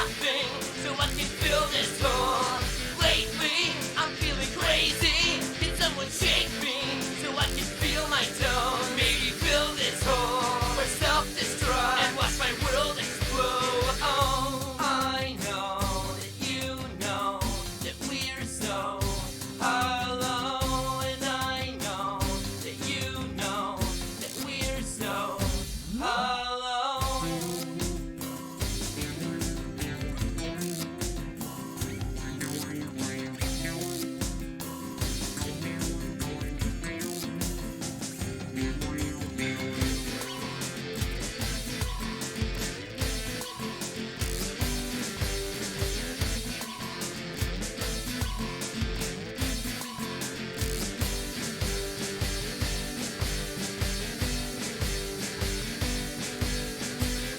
nothing, so I can fill this hole. Lately, I'm feeling crazy. Can someone shake me so I can feel my tone? Maybe fill this hole or self-destruct and watch my world explode. Oh, I know that you know that we're so alone, and I know that you know that we're so alone.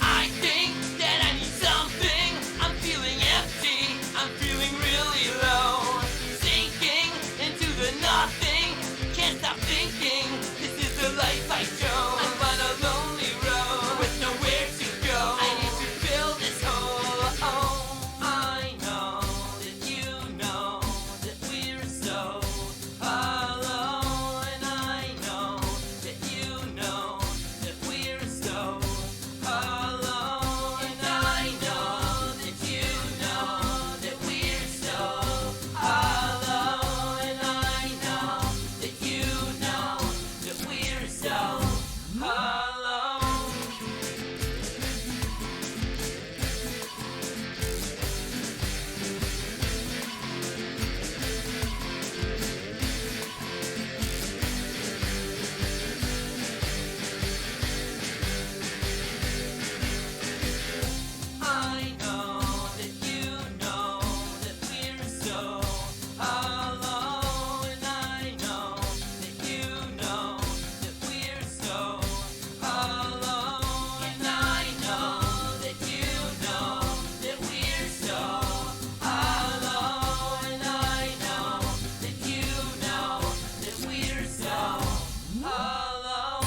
I think that I need something. I'm feeling empty. I'm feeling really low. Sinking into the nothing. Can't stop thinking. This is the life I chose. I'm on a lonely road with nowhere to go. I need to fill this hole. Oh, I know that you know that we're so alone, and I know that you know that we're so alone, and I know that you know that we're so alone, and I know that you know that we're so alone. I know that you know that we're so alone, and I know that you know that we're so alone, and I know that you know that we're so alone, and I know that you know that we're so alone.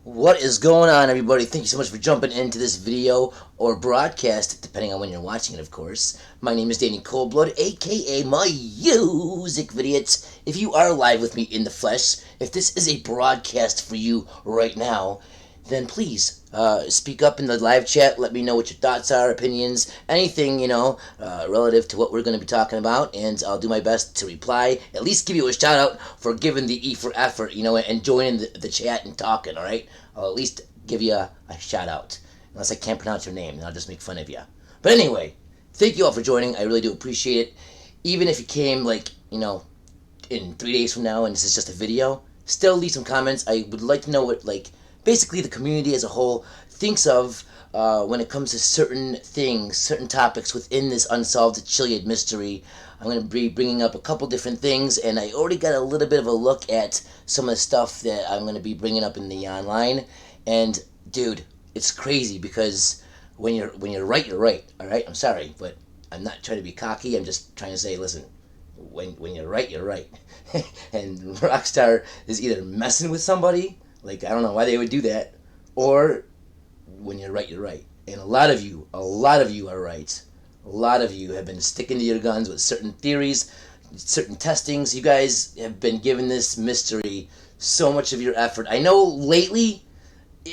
What is going on, everybody? Thank you so much for jumping into this video or broadcast, depending on when you're watching it, of course. My name is Danny Coldblood, aka My Music Vidiots. If you are live with me in the flesh, if this is a broadcast for you right now, then please speak up in the live chat. Let me know what your thoughts are, opinions, anything, relative to what we're going to be talking about, and I'll do my best to reply, at least give you a shout out for giving the E for effort, and joining the chat and talking, all right? I'll at least give you a shout out, unless I can't pronounce your name, then I'll just make fun of you. But anyway, thank you all for joining. I really do appreciate it. Even if you came, in 3 days from now and this is just a video, still leave some comments. I would like to know what, basically the community as a whole thinks of when it comes to certain things, certain topics within this unsolved Chiliad Mystery. I'm going to be bringing up a couple different things, and I already got a little bit of a look at some of the stuff that I'm going to be bringing up in the online. And dude, it's crazy because when you're right, you're right. All right, I'm sorry, but I'm not trying to be cocky. I'm just trying to say, listen, when you're right, you're right. And Rockstar is either messing with somebody, I don't know why they would do that, or when you're right, you're right. And a lot of you are right. A lot of you have been sticking to your guns with certain theories, certain testings. You guys have been giving this mystery so much of your effort. I know lately,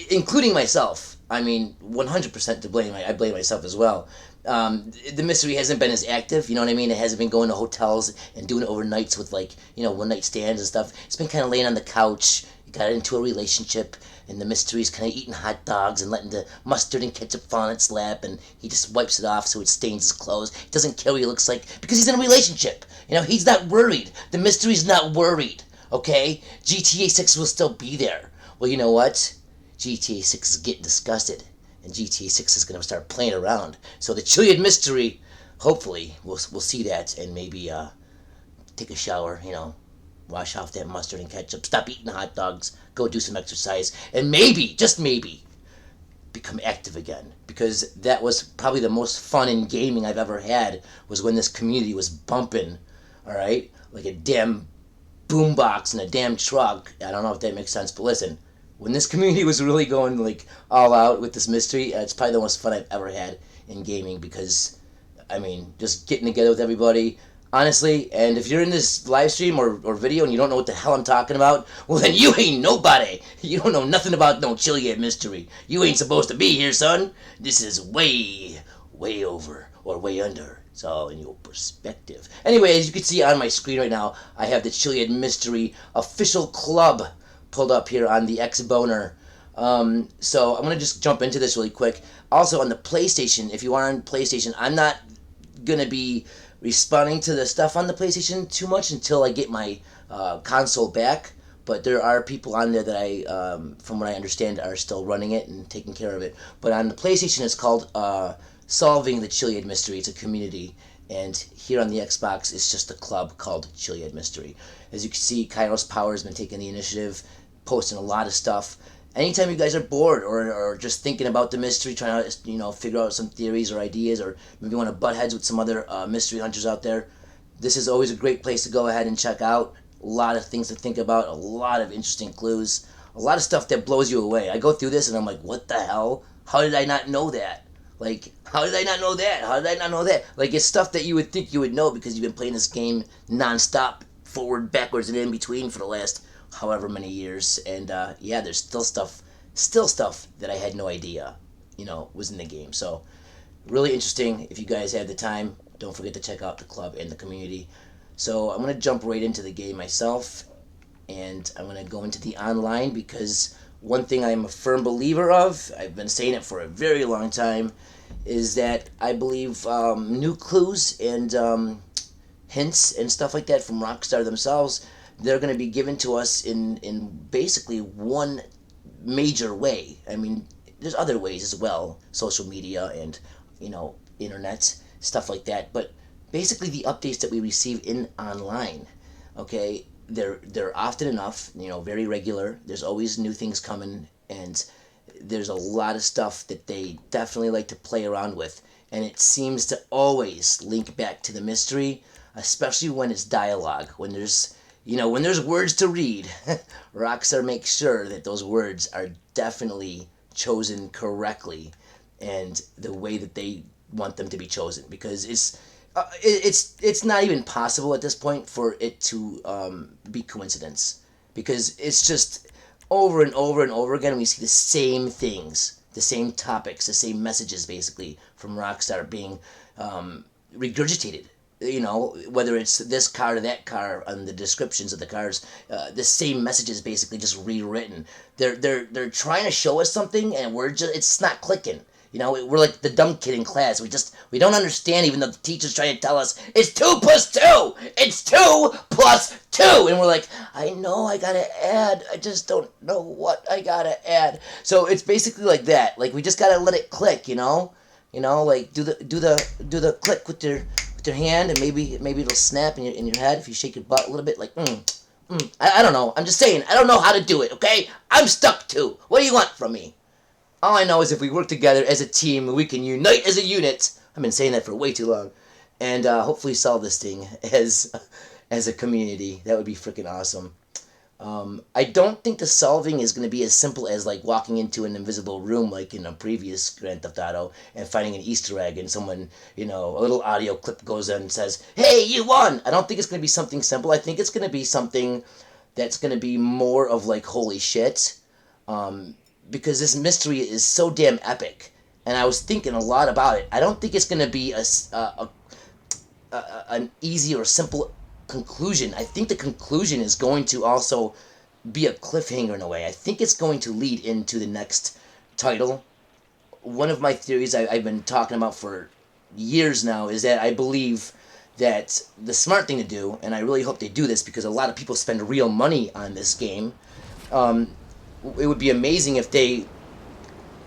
including myself, 100% to blame. I blame myself as well. The mystery hasn't been as active, you know what I mean? It hasn't been going to hotels and doing overnights with, one-night stands and stuff. It's been kind of laying on the couch. You got into a relationship, and the mystery's kind of eating hot dogs and letting the mustard and ketchup fall on its lap, and he just wipes it off so it stains his clothes. He doesn't care what he looks like because he's in a relationship. He's not worried. The mystery's not worried, okay? GTA 6 will still be there. Well, you know what? GTA 6 is getting disgusted, and GTA 6 is going to start playing around. So the Chiliad Mystery, hopefully, we'll see that, and maybe take a shower, wash off that mustard and ketchup, stop eating hot dogs, go do some exercise, and maybe, just maybe, become active again, because that was probably the most fun in gaming I've ever had, was when this community was bumping, all right, like a damn boombox in a damn truck. I don't know if that makes sense, but listen, when this community was really going like all out with this mystery, it's probably the most fun I've ever had in gaming, because I mean, just getting together with everybody, honestly. And if you're in this live stream or video and you don't know what the hell I'm talking about, well then you ain't nobody. You don't know nothing about no Chiliad Mystery. You ain't supposed to be here, son. This is way over or way under. It's all in your perspective. Anyway, as you can see on my screen right now, I have the Chiliad Mystery official club pulled up here on the Xboner. So I'm gonna just jump into this really quick. Also on the PlayStation, if you are on PlayStation, I'm not gonna be responding to the stuff on the PlayStation too much until I get my console back. But there are people on there that I, from what I understand, are still running it and taking care of it. But on the PlayStation, it's called Solving the Chiliad Mystery. It's a community. And here on the Xbox, it's just a club called Chiliad Mystery. As you can see, Kairos Power has been taking the initiative, posting a lot of stuff. Anytime you guys are bored or just thinking about the mystery, trying to figure out some theories or ideas, or maybe want to butt heads with some other mystery hunters out there, this is always a great place to go ahead and check out. A lot of things to think about, a lot of interesting clues, a lot of stuff that blows you away. I go through this and I'm like, what the hell? How did I not know that? Like, how did I not know that? How did I not know that? Like, it's stuff that you would think you would know because you've been playing this game nonstop, forward, backwards, and in between for the last however many years. And yeah, there's still stuff that I had no idea, was in the game. So really interesting. If you guys have the time, don't forget to check out the club and the community. So I'm going to jump right into the game myself, and I'm going to go into the online, because one thing I'm a firm believer of, I've been saying it for a very long time, is that I believe new clues and hints and stuff like that from Rockstar themselves, they're going to be given to us in basically one major way. I mean, there's other ways as well, social media and, internet, stuff like that, but basically the updates that we receive in online, okay, they're often enough, very regular. There's always new things coming, and there's a lot of stuff that they definitely like to play around with, and it seems to always link back to the mystery, especially when it's dialogue, when there's words to read. Rockstar makes sure that those words are definitely chosen correctly and the way that they want them to be chosen, because it's not even possible at this point for it to be coincidence, because it's just over and over and over again we see the same things, the same topics, the same messages basically from Rockstar being regurgitated. Whether it's this car to that car, and the descriptions of the cars, the same messages basically just rewritten. They're trying to show us something, and it's not clicking. We're like the dumb kid in class. We don't understand, even though the teacher's trying to tell us it's 2 plus 2. It's 2 plus 2, and we're like, I know I gotta add. I just don't know what I gotta add. So it's basically like that. Like, we just gotta let it click. Like do the click with your hand, and maybe it'll snap in your head if you shake your butt a little bit. Like I don't know. I'm just saying, I don't know how to do it. Okay, I'm stuck too. What do you want from me? All I know is if we work together as a team, we can unite as a unit. I've been saying that for way too long. And hopefully solve this thing as a community. That would be freaking awesome. I don't think the solving is going to be as simple as like walking into an invisible room like in a previous Grand Theft Auto and finding an Easter egg, and someone, a little audio clip goes in and says, hey, you won! I don't think it's going to be something simple. I think it's going to be something that's going to be more of like, holy shit. Because this mystery is so damn epic, and I was thinking a lot about it. I don't think it's going to be an easy or simple conclusion. I think the conclusion is going to also be a cliffhanger in a way. I think it's going to lead into the next title. One of my theories I've been talking about for years now is that I believe that the smart thing to do, and I really hope they do this because a lot of people spend real money on this game, it would be amazing if they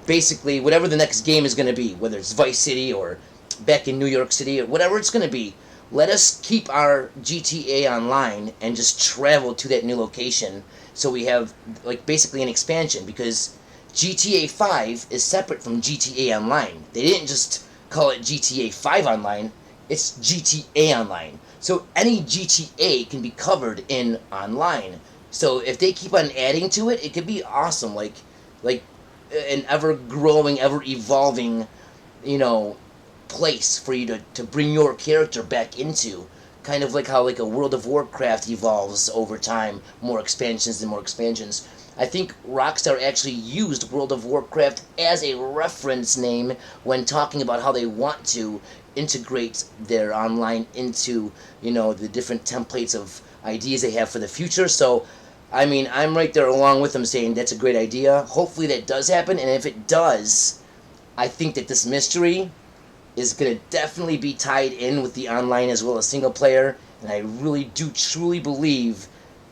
basically, whatever the next game is going to be, whether it's Vice City or back in New York City or whatever it's going to be, let us keep our GTA Online and just travel to that new location, so we have like basically an expansion, because GTA 5 is separate from GTA Online. They didn't just call it GTA 5 Online, it's GTA Online. So any GTA can be covered in online. So if they keep on adding to it, it could be awesome. Like an ever growing, ever evolving, you know, place for you to bring your character back into. Kind of like how like a World of Warcraft evolves over time, more expansions and more expansions. I think Rockstar actually used World of Warcraft as a reference name when talking about how they want to integrate their online into, you know, the different templates of ideas they have for the future. So, I mean, I'm right there along with them saying that's a great idea. Hopefully that does happen, and if it does, I think that this mystery is going to definitely be tied in with the online as well as single player, and I really do truly believe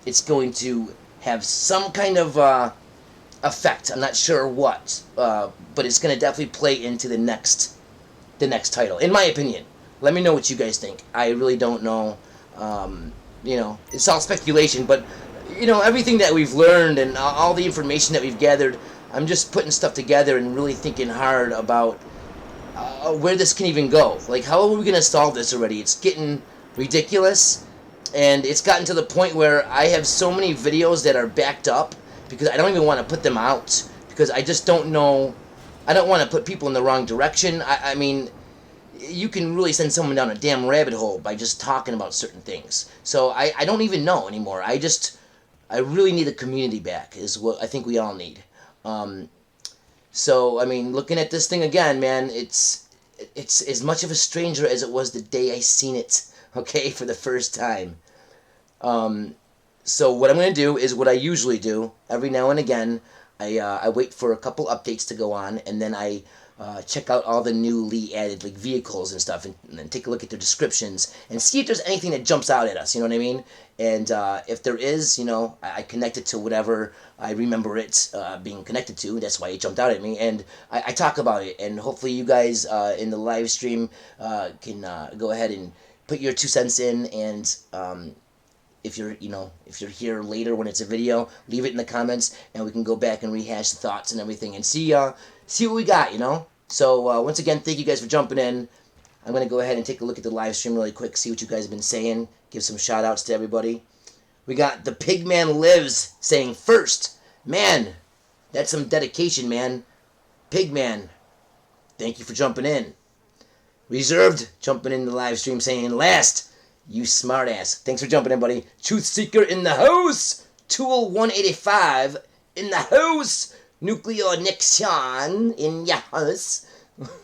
it's going to have some kind of effect. I'm not sure what, but it's going to definitely play into the next title, in my opinion. Let me know what you guys think. I really don't know. You know, it's all speculation, but you know, everything that we've learned and all the information that we've gathered, I'm just putting stuff together and really thinking hard about where this can even go. Like, how are we going to solve this already? It's getting ridiculous, and it's gotten to the point where I have so many videos that are backed up because I don't even want to put them out because I just don't know. I don't want to put people in the wrong direction. I mean, you can really send someone down a damn rabbit hole by just talking about certain things. So I don't even know anymore. I really need the community back, is what I think we all need. So, I mean, looking at this thing again, man, it's as much of a stranger as it was the day I seen it, okay, for the first time. So what I'm going to do is what I usually do. Every now and again, I wait for a couple updates to go on, and then I check out all the newly added like vehicles and stuff, and then take a look at their descriptions and see if there's anything that jumps out at us, you know what I mean? And if there is, you know, I connect it to whatever I remember it being connected to. That's why it jumped out at me, and I talk about it, and hopefully you guys in the live stream can go ahead and put your 2 cents in, and if you're here later when it's a video, leave it in the comments, and we can go back and rehash the thoughts and everything, and see what we got, you know? So, once again, thank you guys for jumping in. I'm going to go ahead and take a look at the live stream really quick, see what you guys have been saying, give some shout-outs to everybody. We got The Pigman Lives saying, first, man, that's some dedication, man. Pigman, thank you for jumping in. Reserved, jumping in the live stream saying, last, you smartass. Thanks for jumping in, buddy. Truth Seeker in the house. Tool 185 in the house. Nuclear Nixon in your house.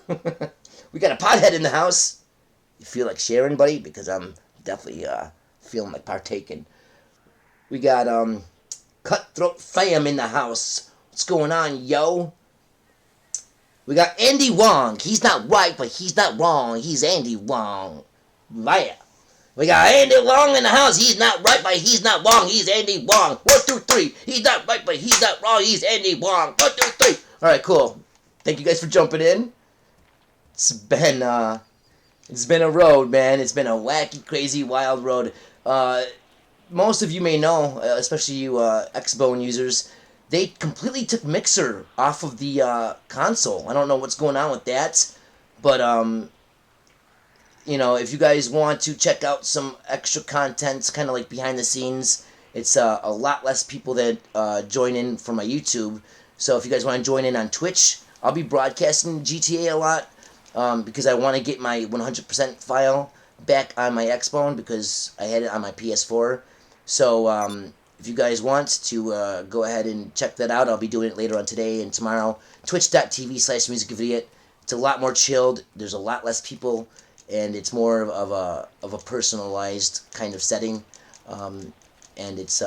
We got a pothead in the house. You feel like sharing, buddy? Because I'm definitely feeling like partaking. We got Cutthroat Fam in the house. What's going on, yo? We got Andy Wong. He's not right, but he's not wrong. He's Andy Wong. Yeah. We got Andy Wong in the house. He's not right, but he's not wrong. He's Andy Wong. 1, 2, 3. He's not right, but he's not wrong. He's Andy Wong. 1, 2, 3. All right, cool. Thank you guys for jumping in. It's been a road, man. It's been a wacky, crazy, wild road. Most of you may know, especially you Xbone users, they completely took Mixer off of the console. I don't know what's going on with that, but you know, if you guys want to check out some extra content, kind of like behind the scenes, it's a lot less people that join in from my YouTube. So if you guys want to join in on Twitch, I'll be broadcasting GTA a lot because I want to get my 100% file back on my Xbone because I had it on my PS4. So if you guys want to go ahead and check that out, I'll be doing it later on today and tomorrow. Twitch.tv/musicvidiot. It's a lot more chilled. There's a lot less people, and it's more of a personalized kind of setting, and it's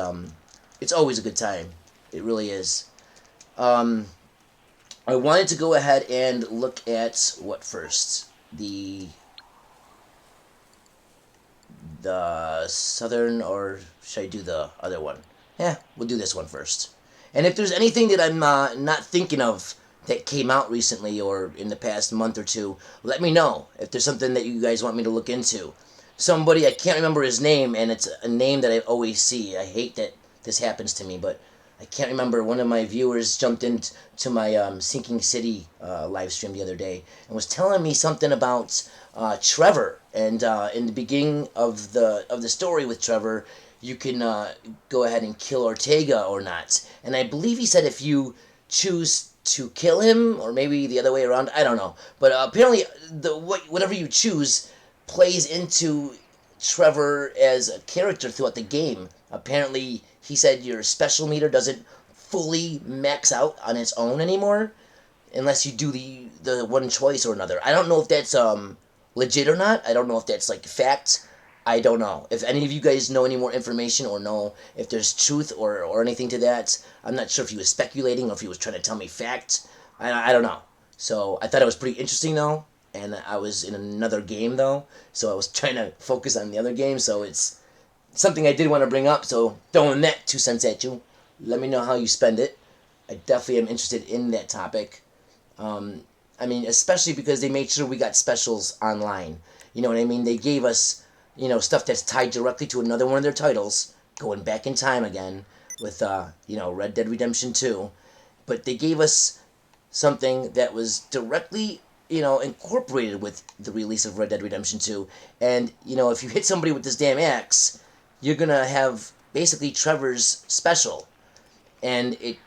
always a good time. It really is. I wanted to go ahead and look at what first, the southern, or should I do the other one? Yeah, we'll do this one first. And if there's anything that I'm not thinking of that came out recently or in the past month or two, let me know if there's something that you guys want me to look into. Somebody, I can't remember his name, and it's a name that I always see. I hate that this happens to me, but I can't remember, one of my viewers jumped into my Sinking City live stream the other day and was telling me something about Trevor. And in the beginning of the story with Trevor, you can go ahead and kill Ortega or not. And I believe he said if you choose to kill him, or maybe the other way around, I don't know. But apparently, whatever you choose plays into Trevor as a character throughout the game. Apparently, he said your special meter doesn't fully max out on its own anymore, unless you do the one choice or another. I don't know if that's legit or not. I don't know if that's like fact. I don't know. If any of you guys know any more information or know if there's truth or anything to that, I'm not sure if he was speculating or if he was trying to tell me fact. I don't know. So I thought it was pretty interesting though, and I was in another game though, so I was trying to focus on the other game, so it's something I did want to bring up, so throwing that 2 cents at you. Let me know how you spend it. I definitely am interested in that topic. I mean, especially because they made sure we got specials online. You know what I mean? They gave us, stuff that's tied directly to another one of their titles, going back in time again with, Red Dead Redemption 2. But they gave us something that was directly, incorporated with the release of Red Dead Redemption 2. And, if you hit somebody with this damn axe, you're going to have basically Trevor's special. And it,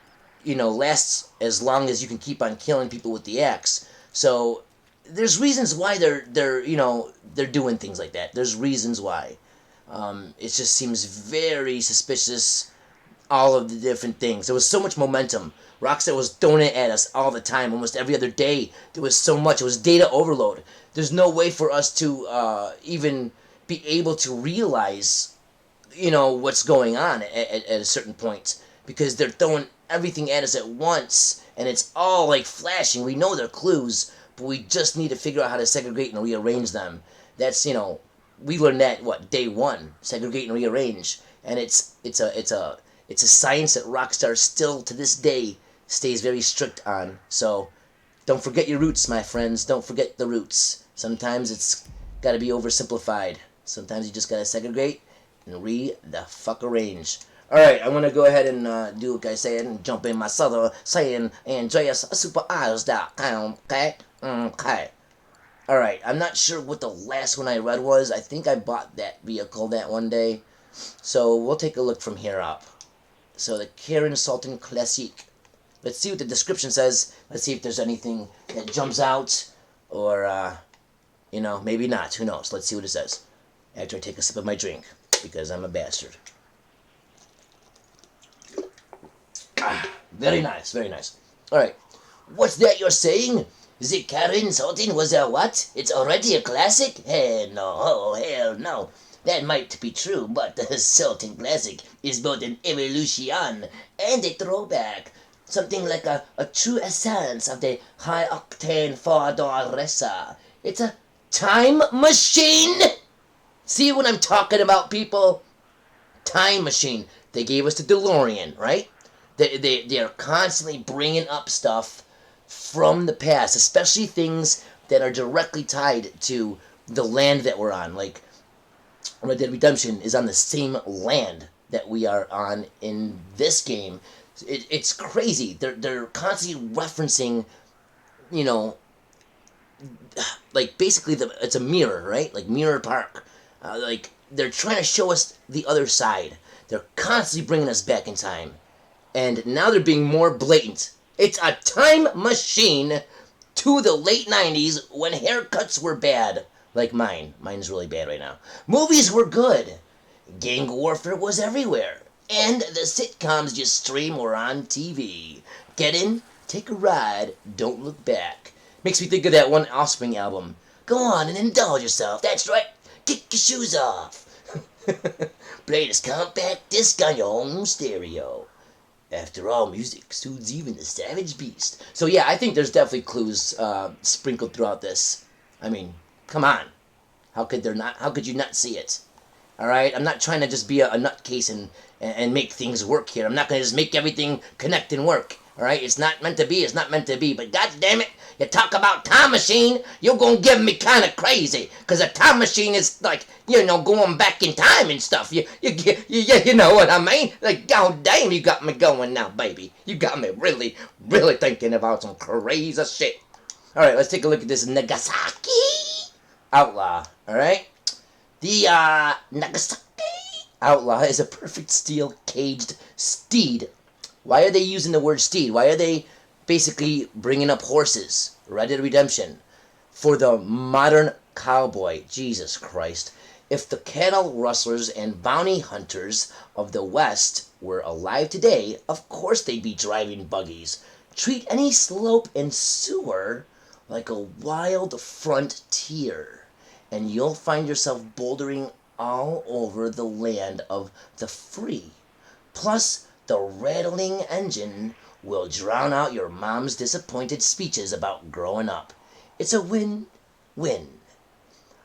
lasts as long as you can keep on killing people with the axe. So there's reasons why they're doing things like that. There's reasons why. It just seems very suspicious, all of the different things. There was so much momentum. Rockstar was throwing it at us all the time, almost every other day. There was so much. It was data overload. There's no way for us to even be able to realize, what's going on at a certain point, because they're throwing everything at us at once, and it's all like flashing. We know they're clues, but we just need to figure out how to segregate and rearrange them. That's, we learned that day one, segregate and rearrange, and it's a science that Rockstar still to this day stays very strict on. So don't forget your roots, my friends. Don't forget the roots. Sometimes it's got to be oversimplified. Sometimes you just got to segregate and arrange. Alright, I'm going to go ahead and do what I said and jump in my southern saying AndreasSuperEyes.com, okay? Okay. Alright, I'm not sure what the last one I read was. I think I bought that vehicle that one day. So we'll take a look from here up. So the Karen Sultan Classic. Let's see what the description says. Let's see if there's anything that jumps out. Or, maybe not. Who knows? Let's see what it says. After I take a sip of my drink. Because I'm a bastard. Very nice, very nice. Alright. What's that you're saying? The Karen Sultan was a what? It's already a classic? Hell no, oh, hell no. That might be true, but the Sultan Classic is both an evolution and a throwback. Something like a true essence of the high-octane four-door racer. It's a time machine! See what I'm talking about, people? Time machine. They gave us the DeLorean, right? They're constantly bringing up stuff from the past, especially things that are directly tied to the land that we're on. Like, Red Dead Redemption is on the same land that we are on in this game. It's crazy. They're constantly referencing, like basically it's a mirror, right? Like Mirror Park. Like they're trying to show us the other side. They're constantly bringing us back in time. And now they're being more blatant. It's a time machine to the late 90s when haircuts were bad. Like mine. Mine's really bad right now. Movies were good. Gang warfare was everywhere. And the sitcoms you stream were on TV. Get in, take a ride, don't look back. Makes me think of that one Offspring album. Go on and indulge yourself. That's right. Kick your shoes off. Play this compact disc on your home stereo. After all, music soothes even the savage beast. So yeah, I think there's definitely clues sprinkled throughout this. I mean, come on. How could you not see it? Alright? I'm not trying to just be a nutcase and make things work here. I'm not going to just make everything connect and work. Alright, it's not meant to be, it's not meant to be. But god damn it, you talk about time machine, you're gonna give me kind of crazy. Because a time machine is like, you know, going back in time and stuff. You know what I mean? Like, god damn, you got me going now, baby. You got me really, really thinking about some crazy shit. Alright, let's take a look at this Nagasaki Outlaw. Alright? The Nagasaki Outlaw is a perfect steel caged steed. Why are they using the word steed? Why are they basically bringing up horses? Red Dead Redemption. For the modern cowboy. Jesus Christ. If the cattle rustlers and bounty hunters of the West were alive today, of course they'd be driving buggies. Treat any slope and sewer like a wild frontier, and you'll find yourself bouldering all over the land of the free. Plus, the rattling engine will drown out your mom's disappointed speeches about growing up. It's a win-win.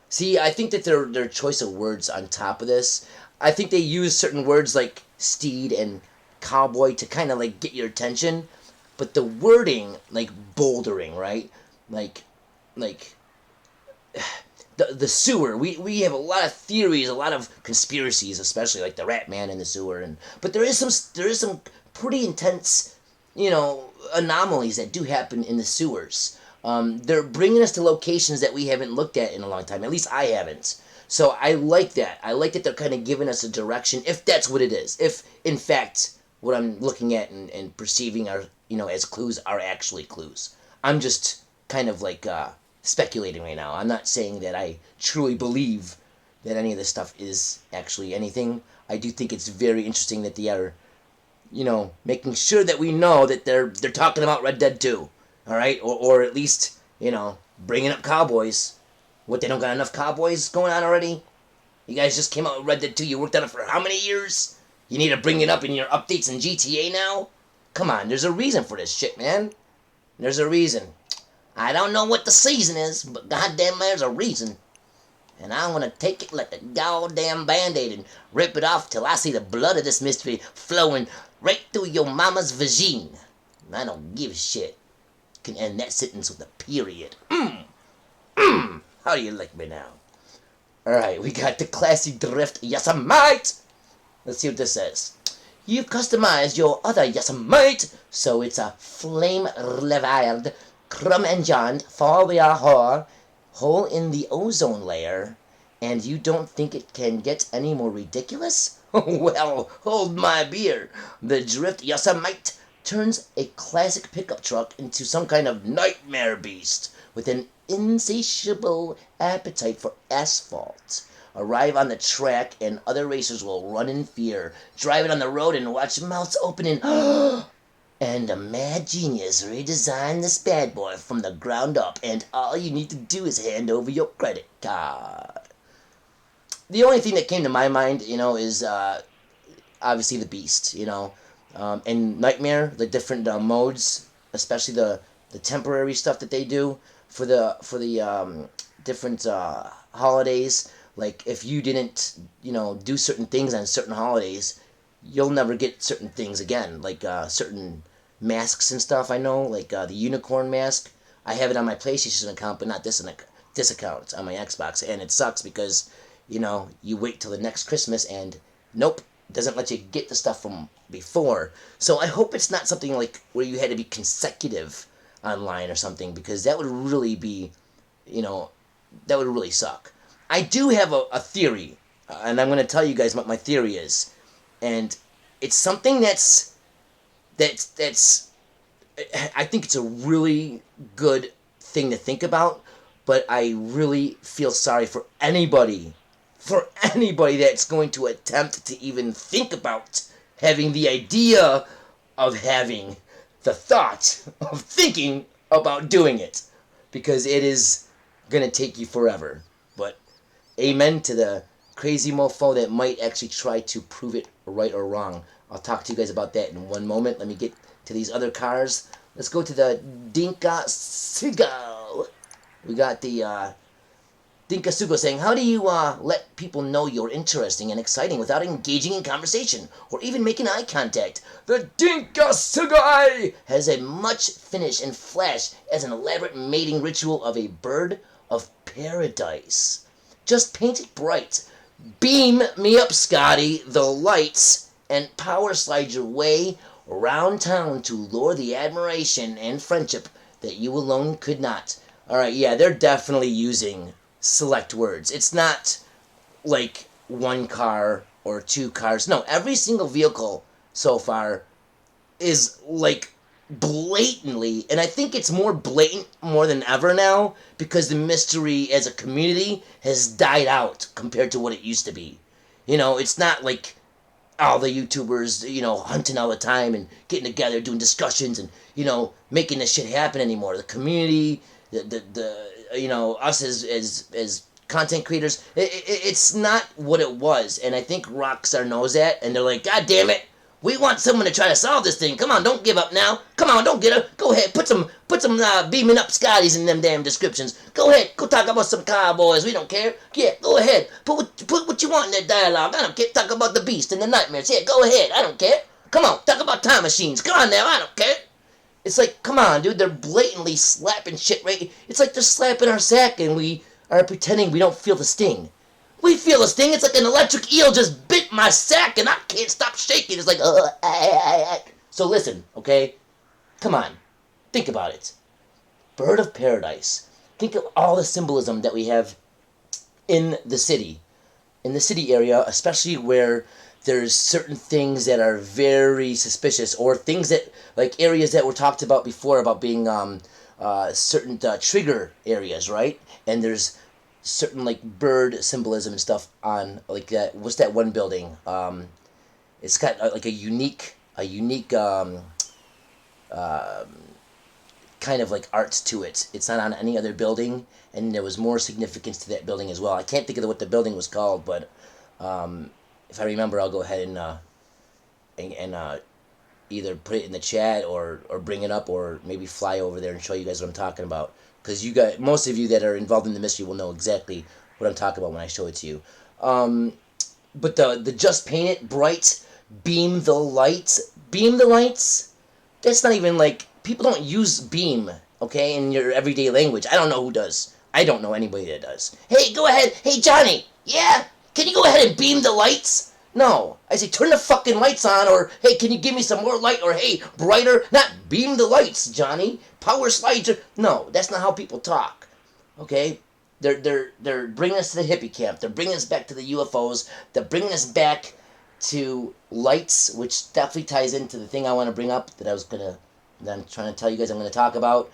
See, I think that their choice of words on top of this, I think they use certain words like steed and cowboy to kind of like get your attention, but the wording, like bouldering, right? Like the sewer. We have a lot of theories, a lot of conspiracies, especially like the Rat Man in the sewer, but there is some pretty intense, you know, anomalies that do happen in the sewers. They're bringing us to locations that we haven't looked at in a long time. At least I haven't. So I like that. I like that they're kind of giving us a direction, if that's what it is. If, in fact, what I'm looking at and perceiving are, you know, as clues are actually clues. I'm just kind of like speculating right now. I'm not saying that I truly believe that any of this stuff is actually anything. I do think it's very interesting that they are, you know, making sure that we know that they're talking about Red Dead 2, all right, or at least, you know, bringing up cowboys. What, they don't got enough cowboys going on already? You guys just came out with Red Dead 2. You worked on it for how many years? You need to bring it up in your updates in GTA now? Come on, there's a reason for this shit, man. There's a reason. I don't know what the season is, but goddamn, there's a reason. And I'm gonna take it like a goddamn band-aid and rip it off till I see the blood of this mystery flowing right through your mama's vagine. I don't give a shit. Can end that sentence with a period. How do you like me now? Alright, we got the classy drift Yosemite. Let's see what this says. You've customized your other Yosemite, so it's a flame-leveled, crumb-engined, four-wheel hole in the ozone layer, and you don't think it can get any more ridiculous? Well, hold my beer. The drift Yosemite turns a classic pickup truck into some kind of nightmare beast with an insatiable appetite for asphalt. Arrive on the track and other racers will run in fear, drive it on the road and watch mouths open and a mad genius redesigned this bad boy from the ground up, and all you need to do is hand over your credit card. The only thing that came to my mind, you know, is obviously the beast, you know, and Nightmare, the different modes, especially the temporary stuff that they do for the different holidays. Like, if you didn't, you know, do certain things on certain holidays, you'll never get certain things again. Like certain masks and stuff, I know, like the unicorn mask. I have it on my PlayStation account, but not this account on my Xbox, and it sucks because, you know, you wait till the next Christmas and nope, it doesn't let you get the stuff from before. So I hope it's not something like where you had to be consecutive online or something, because that would really be, you know, that would really suck. I do have a theory, and I'm going to tell you guys what my theory is, and it's something that's I think it's a really good thing to think about, but I really feel sorry for anybody that's going to attempt to even think about having the idea of having the thought of thinking about doing it, because it is going to take you forever. But amen to the crazy mofo that might actually try to prove it right or wrong. I'll talk to you guys about that in one moment. Let me get to these other cars. Let's go to the Dinka Seagull. We got the Dinkasugo saying, how do you let people know you're interesting and exciting without engaging in conversation or even making eye contact? The Dinkasugo has a much finish and flash as an elaborate mating ritual of a bird of paradise. Just paint it bright. Beam me up, Scotty, the lights, and power slide your way around town to lure the admiration and friendship that you alone could not. Alright, yeah, they're definitely using select words. It's not like one car or two cars. No, every single vehicle so far is like blatantly, and I think it's more blatant more than ever now because the mystery as a community has died out compared to what it used to be. You know, it's not like all the YouTubers, you know, hunting all the time and getting together, doing discussions and, you know, making this shit happen anymore. The community, the you know, us as content creators, it's not what it was, and I think Rockstar knows that, and they're like, God damn it, we want someone to try to solve this thing. Come on, don't give up now. Come on, don't get up. Go ahead, put some beaming up Scotties in them damn descriptions. Go ahead, go talk about some cowboys. We don't care. Yeah, go ahead. Put what you want in that dialogue. I don't care. Talk about the beast and the nightmares. Yeah, go ahead. I don't care. Come on, talk about time machines. Come on now, I don't care. It's like, come on, dude. They're blatantly slapping shit right. It's like they're slapping our sack and we are pretending we don't feel the sting. We feel the sting. It's like an electric eel just bit my sack and I can't stop shaking. It's like, So listen, okay? Come on. Think about it. Bird of paradise. Think of all the symbolism that we have in the city. In the city area, especially where there's certain things that are very suspicious, or things that, like areas that were talked about before about being certain trigger areas, right? And there's certain like bird symbolism and stuff on like that. What's that one building? It's got like a unique kind of like arts to it. It's not on any other building, and there was more significance to that building as well. I can't think of what the building was called, but if I remember, I'll go ahead and either put it in the chat or bring it up, or maybe fly over there and show you guys what I'm talking about. Because you guys, most of you that are involved in the mystery will know exactly what I'm talking about when I show it to you. But the just paint it bright, beam the lights, that's not even like, people don't use beam, okay, in your everyday language. I don't know who does. I don't know anybody that does. Hey, go ahead. Hey, Johnny. Yeah? Can you go ahead and beam the lights? No. I say, turn the fucking lights on, or, hey, can you give me some more light, or, hey, brighter. Not beam the lights, Johnny. Power slides. No, that's not how people talk. Okay? They're bringing us to the hippie camp. They're bringing us back to the UFOs. They're bringing us back to lights, which definitely ties into the thing I want to bring up that I'm trying to tell you guys I'm going to talk about.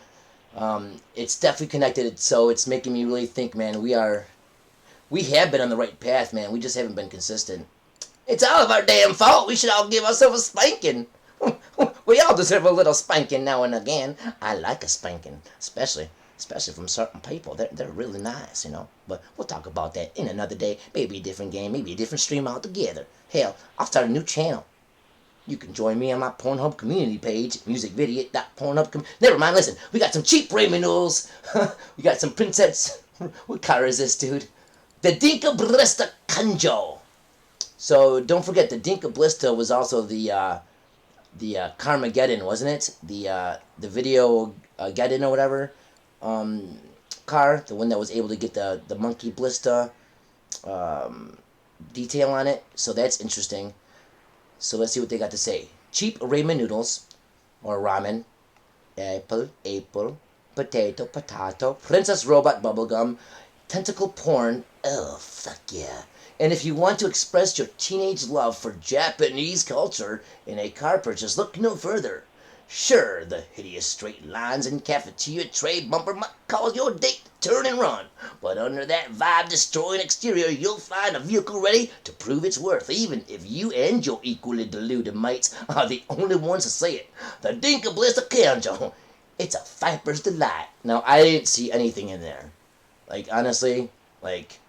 It's definitely connected, so it's making me really think, man, we have been on the right path, man. We just haven't been consistent. It's all of our damn fault. We should all give ourselves a spanking. We all deserve a little spanking now and again. I like a spanking, especially from certain people. They're really nice, you know. But we'll talk about that in another day. Maybe a different game, maybe a different stream altogether. Hell, I'll start a new channel. You can join me on my Pornhub community page, musicvideo.pornhub. Never mind, listen. We got some cheap Raymond noodles. We got some princess. What color is this, dude? The Dinka Blista Kanjo. So don't forget, the Dinka Blista was also the Carmageddon, wasn't it? The video Geddon or whatever car, the one that was able to get the monkey Blista detail on it. So that's interesting. So let's see what they got to say. Cheap ramen noodles, or ramen, apple, potato, princess robot bubblegum, tentacle porn, oh, fuck yeah. And if you want to express your teenage love for Japanese culture in a car purchase, look no further. Sure, the hideous straight lines and cafeteria tray bumper might cause your date to turn and run, but under that vibe-destroying exterior, you'll find a vehicle ready to prove its worth, even if you and your equally deluded mates are the only ones to say it. The Dinka Blister Kanjo. It's a viper's delight. Now, I didn't see anything in there. Like, honestly, like,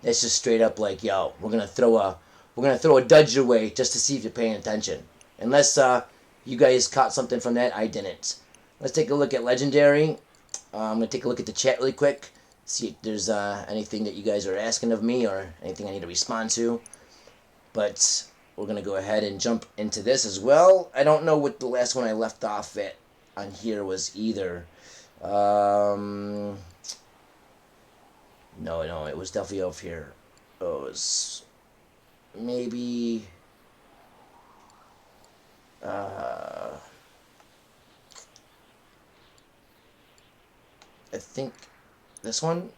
that's just straight up like, yo, we're gonna throw a dudge your way just to see if you're paying attention. Unless you guys caught something from that, I didn't. Let's take a look at Legendary. I'm gonna take a look at the chat really quick. see if there's anything that you guys are asking of me or anything I need to respond to. But we're going to go ahead and jump into this as well. I don't know what the last one I left off at on here was either. No, it was definitely over here. It was maybe... I think this one.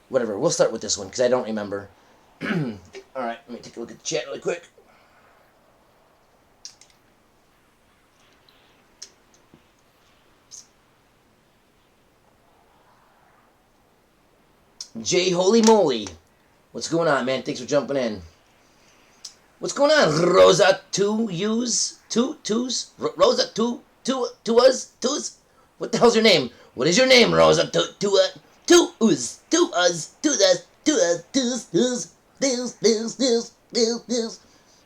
Whatever, we'll start with this one, because I don't remember. Alright, let me take a look at the chat really quick. Jay Holy Moly. What's going on, man? Thanks for jumping in. What's going on, Rosa? Twos? Rosa, twos? What the hell's your name? What is your name, Rosa?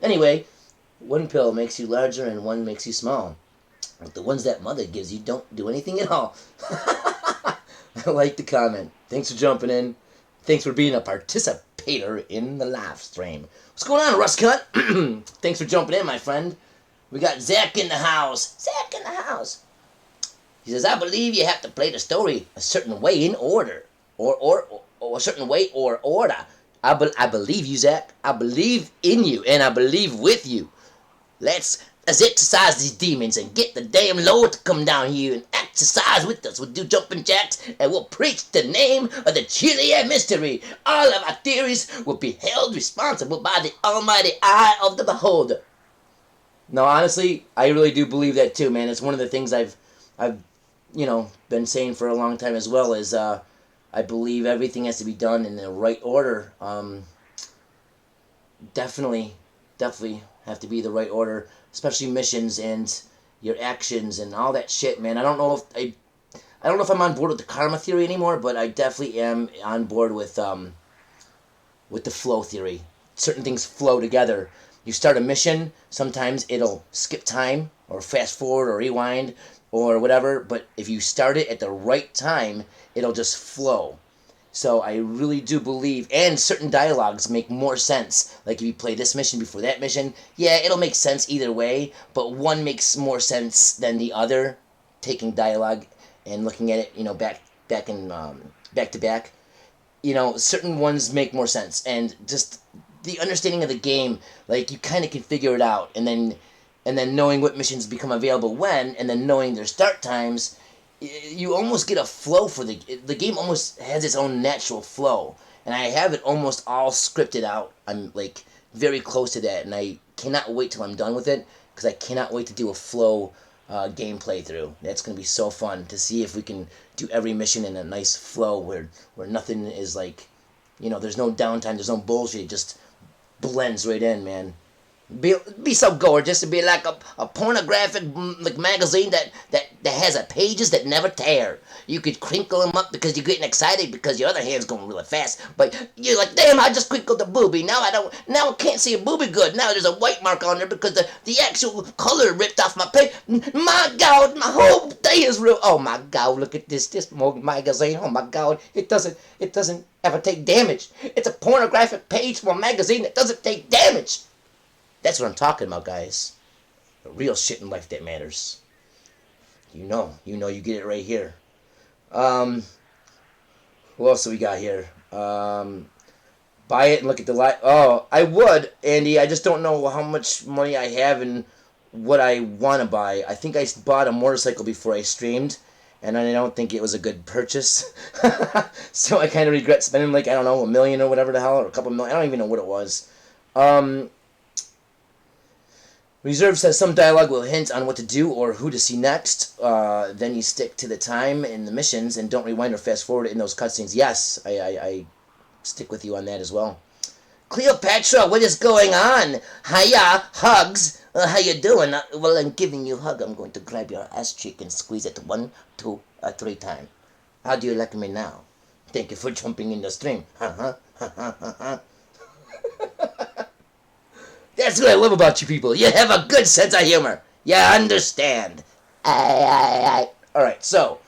Anyway, one pill makes you larger and one makes you small. But the ones that mother gives you don't do anything at all. I like the comment. Thanks for jumping in. Thanks for being a participator in the live stream. What's going on, Russ Cut? Thanks for jumping in, my friend. We got Zach in the house. Zach in the house. He says, I believe you have to play the story a certain way in order. Or a certain way or order. I believe you, Zach. I believe in you, and I believe with you. Let's exercise these demons and get the damn Lord to come down here and exercise with us. We'll do jumping jacks, and we'll preach the name of the Chiliad Mystery. All of our theories will be held responsible by the almighty eye of the beholder. No, honestly, I really do believe that too, man. It's one of the things I've been saying for a long time as well, is I believe everything has to be done in the right order. Definitely have to be the right order, especially missions and your actions and all that shit, man. I don't know if I'm on board with the karma theory anymore, but I definitely am on board with the flow theory. Certain things flow together. You start a mission, sometimes it'll skip time or fast forward or rewind or whatever, but if you start it at the right time, it'll just flow. So I really do believe, and certain dialogues make more sense. Like if you play this mission before that mission, yeah, it'll make sense either way, but one makes more sense than the other, taking dialogue and looking at it, back to back. Certain ones make more sense, and just the understanding of the game, like you kind of can figure it out, and then knowing what missions become available when, and then knowing their start times, you almost get a flow for the game. Almost has its own natural flow, and I have it almost all scripted out. I'm like very close to that, and I cannot wait till I'm done with it, because I cannot wait to do a flow game playthrough. That's going to be so fun to see if we can do every mission in a nice flow where nothing is like, there's no downtime, there's no bullshit. It just blends right in, man. Be so gorgeous to be like a pornographic magazine that has pages that never tear. You could crinkle them up because you're getting excited because your other hand's going really fast, but you're like, damn, I just crinkled the boobie. Now I can't see a boobie good. Now there's a white mark on there because the actual color ripped off my page. My God, my whole day is real. Oh my God, look at this magazine. Oh my God, it doesn't ever take damage. It's a pornographic page from a magazine that doesn't take damage. That's what I'm talking about, guys. The real shit in life that matters. You get it right here. What else do we got here? Buy it and look at the light. Oh, I would, Andy. I just don't know how much money I have and what I want to buy. I think I bought a motorcycle before I streamed, and I don't think it was a good purchase. So I kind of regret spending like, I don't know, $1 million or whatever the hell, or a couple million. I don't even know what it was. Reserve says some dialogue will hint on what to do or who to see next. Then you stick to the time in the missions and don't rewind or fast forward in those cutscenes. Yes, I stick with you on that as well. Cleopatra, what is going on? Hiya, hugs. How you doing? Well, I'm giving you a hug. I'm going to grab your ass cheek and squeeze it 1, 2, 3 times. How do you like me now? Thank you for jumping in the stream. That's what I love about you people. You have a good sense of humor. You understand. Aye. Alright, so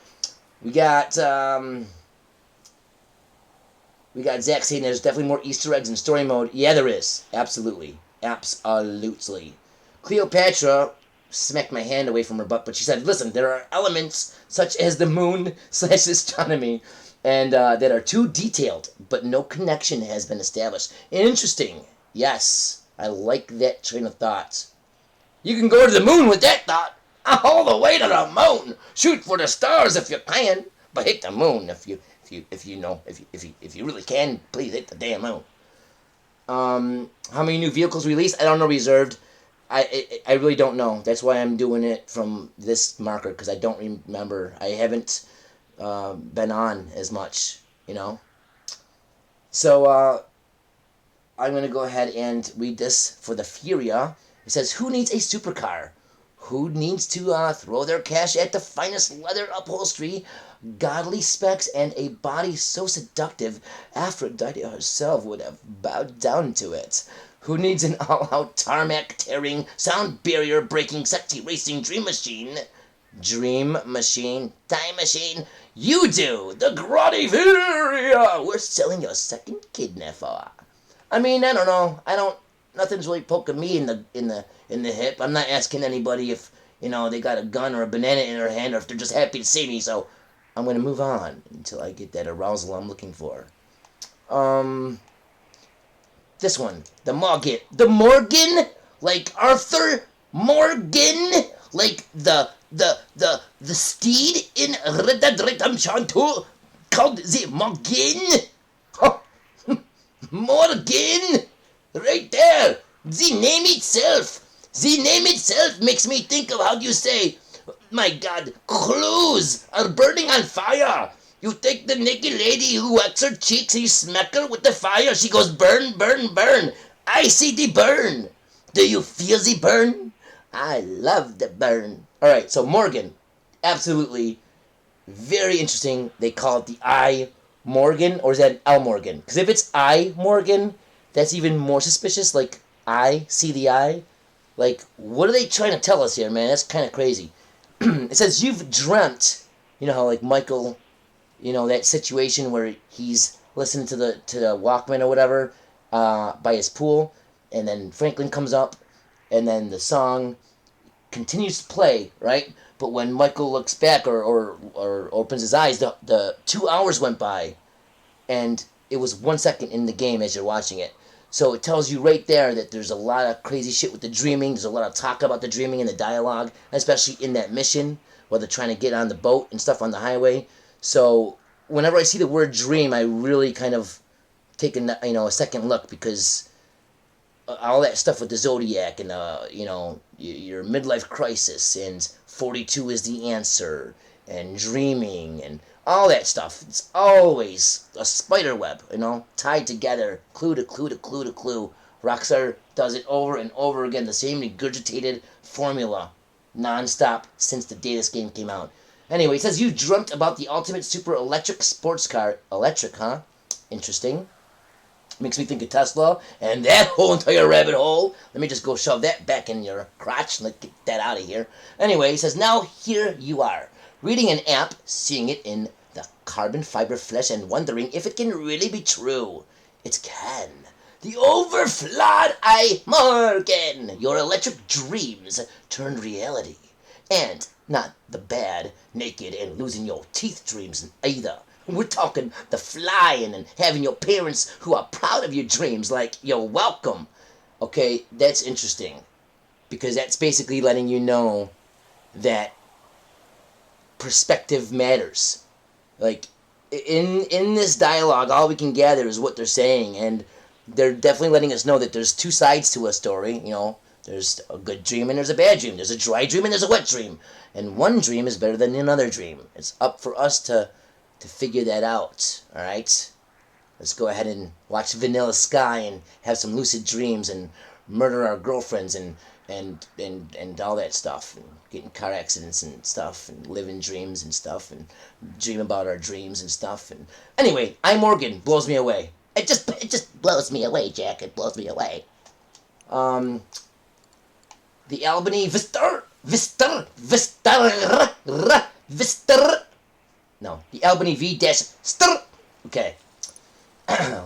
we got Zach saying there's definitely more Easter eggs in story mode. Yeah, there is. Absolutely. Absolutely. Cleopatra smacked my hand away from her butt, but she said, listen, there are elements such as the moon / astronomy and that are too detailed, but no connection has been established. Interesting. Yes, I like that train of thought. You can go to the moon with that thought. All the way to the moon. Shoot for the stars if you can, but hit the moon if you really can. Please hit the damn moon. How many new vehicles released? I don't know. Reserved. I really don't know. That's why I'm doing it from this marker, because I don't remember. I haven't been on as much, you know. So I'm going to go ahead and read this for the Furia. It says, who needs a supercar? Who needs to throw their cash at the finest leather upholstery, godly specs, and a body so seductive Aphrodite herself would have bowed down to it? Who needs an all-out tarmac-tearing, sound barrier-breaking, sexy racing dream machine? Dream machine? Time machine? You do! The Gratifuria! We're selling your second kidney for. I mean, I don't know. Nothing's really poking me in the hip. I'm not asking anybody if, they got a gun or a banana in their hand or if they're just happy to see me, so I'm going to move on until I get that arousal I'm looking for. This one. The Morgan. The Morgan? Like Arthur Morgan? Like the steed in Red Dead Redemption 2 called the Morgan? Oh, Morgan! Right there! The name itself! The name itself makes me think of how do you say, my God, clothes are burning on fire! You take the naked lady who whacks her cheeks and you smack her with the fire. She goes, burn, burn, burn. I see the burn. Do you feel the burn? I love the burn. Alright, so Morgan. Absolutely. Very interesting. They call it the I Morgan, or is that L Morgan? Because if it's I Morgan, that's even more suspicious. Like, I see the eye. Like, what are they trying to tell us here, man? That's kind of crazy. It says, you've dreamt, how like Michael, that situation where he's listening to the Walkman or whatever by his pool, and then Franklin comes up, and then the song continues to play, right? But when Michael looks back or opens his eyes, the 2 hours went by, and it was 1 second in the game as you're watching it. So it tells you right there that there's a lot of crazy shit with the dreaming. There's a lot of talk about the dreaming in the dialogue, especially in that mission where they're trying to get on the boat and stuff on the highway. So whenever I see the word dream, I really kind of take a second look, because all that stuff with the Zodiac and your midlife crisis and 42 is the answer and dreaming and all that stuff. It's always a spider web, tied together, clue to clue to clue to clue. Rockstar does it over and over again, the same regurgitated formula, non-stop since the day this game came out. Anyway, it says you dreamt about the ultimate super electric sports car. Electric, huh? Interesting. Makes me think of Tesla and that whole entire rabbit hole. Let me just go shove that back in your crotch. Let's get that out of here. Anyway, it says, now here you are, reading an app, seeing it in the carbon fiber flesh and wondering if it can really be true. It can. The overflawed I Morgan. Your electric dreams turned reality. And not the bad, naked, and losing your teeth dreams either. We're talking the flying and having your parents who are proud of your dreams, like, you're welcome. Okay, that's interesting. Because that's basically letting you know that perspective matters. Like, in this dialogue, all we can gather is what they're saying, and they're definitely letting us know that there's two sides to a story, There's a good dream and there's a bad dream. There's a dry dream and there's a wet dream. And one dream is better than another dream. It's up for us to figure that out, alright? Let's go ahead and watch Vanilla Sky and have some lucid dreams and murder our girlfriends and all that stuff, and get in car accidents and stuff, and live in dreams and stuff, and dream about our dreams and stuff. And anyway, I Morgan blows me away. It just blows me away, Jack. It blows me away. The Albany Vister. No, the Albany V-Ster. Okay.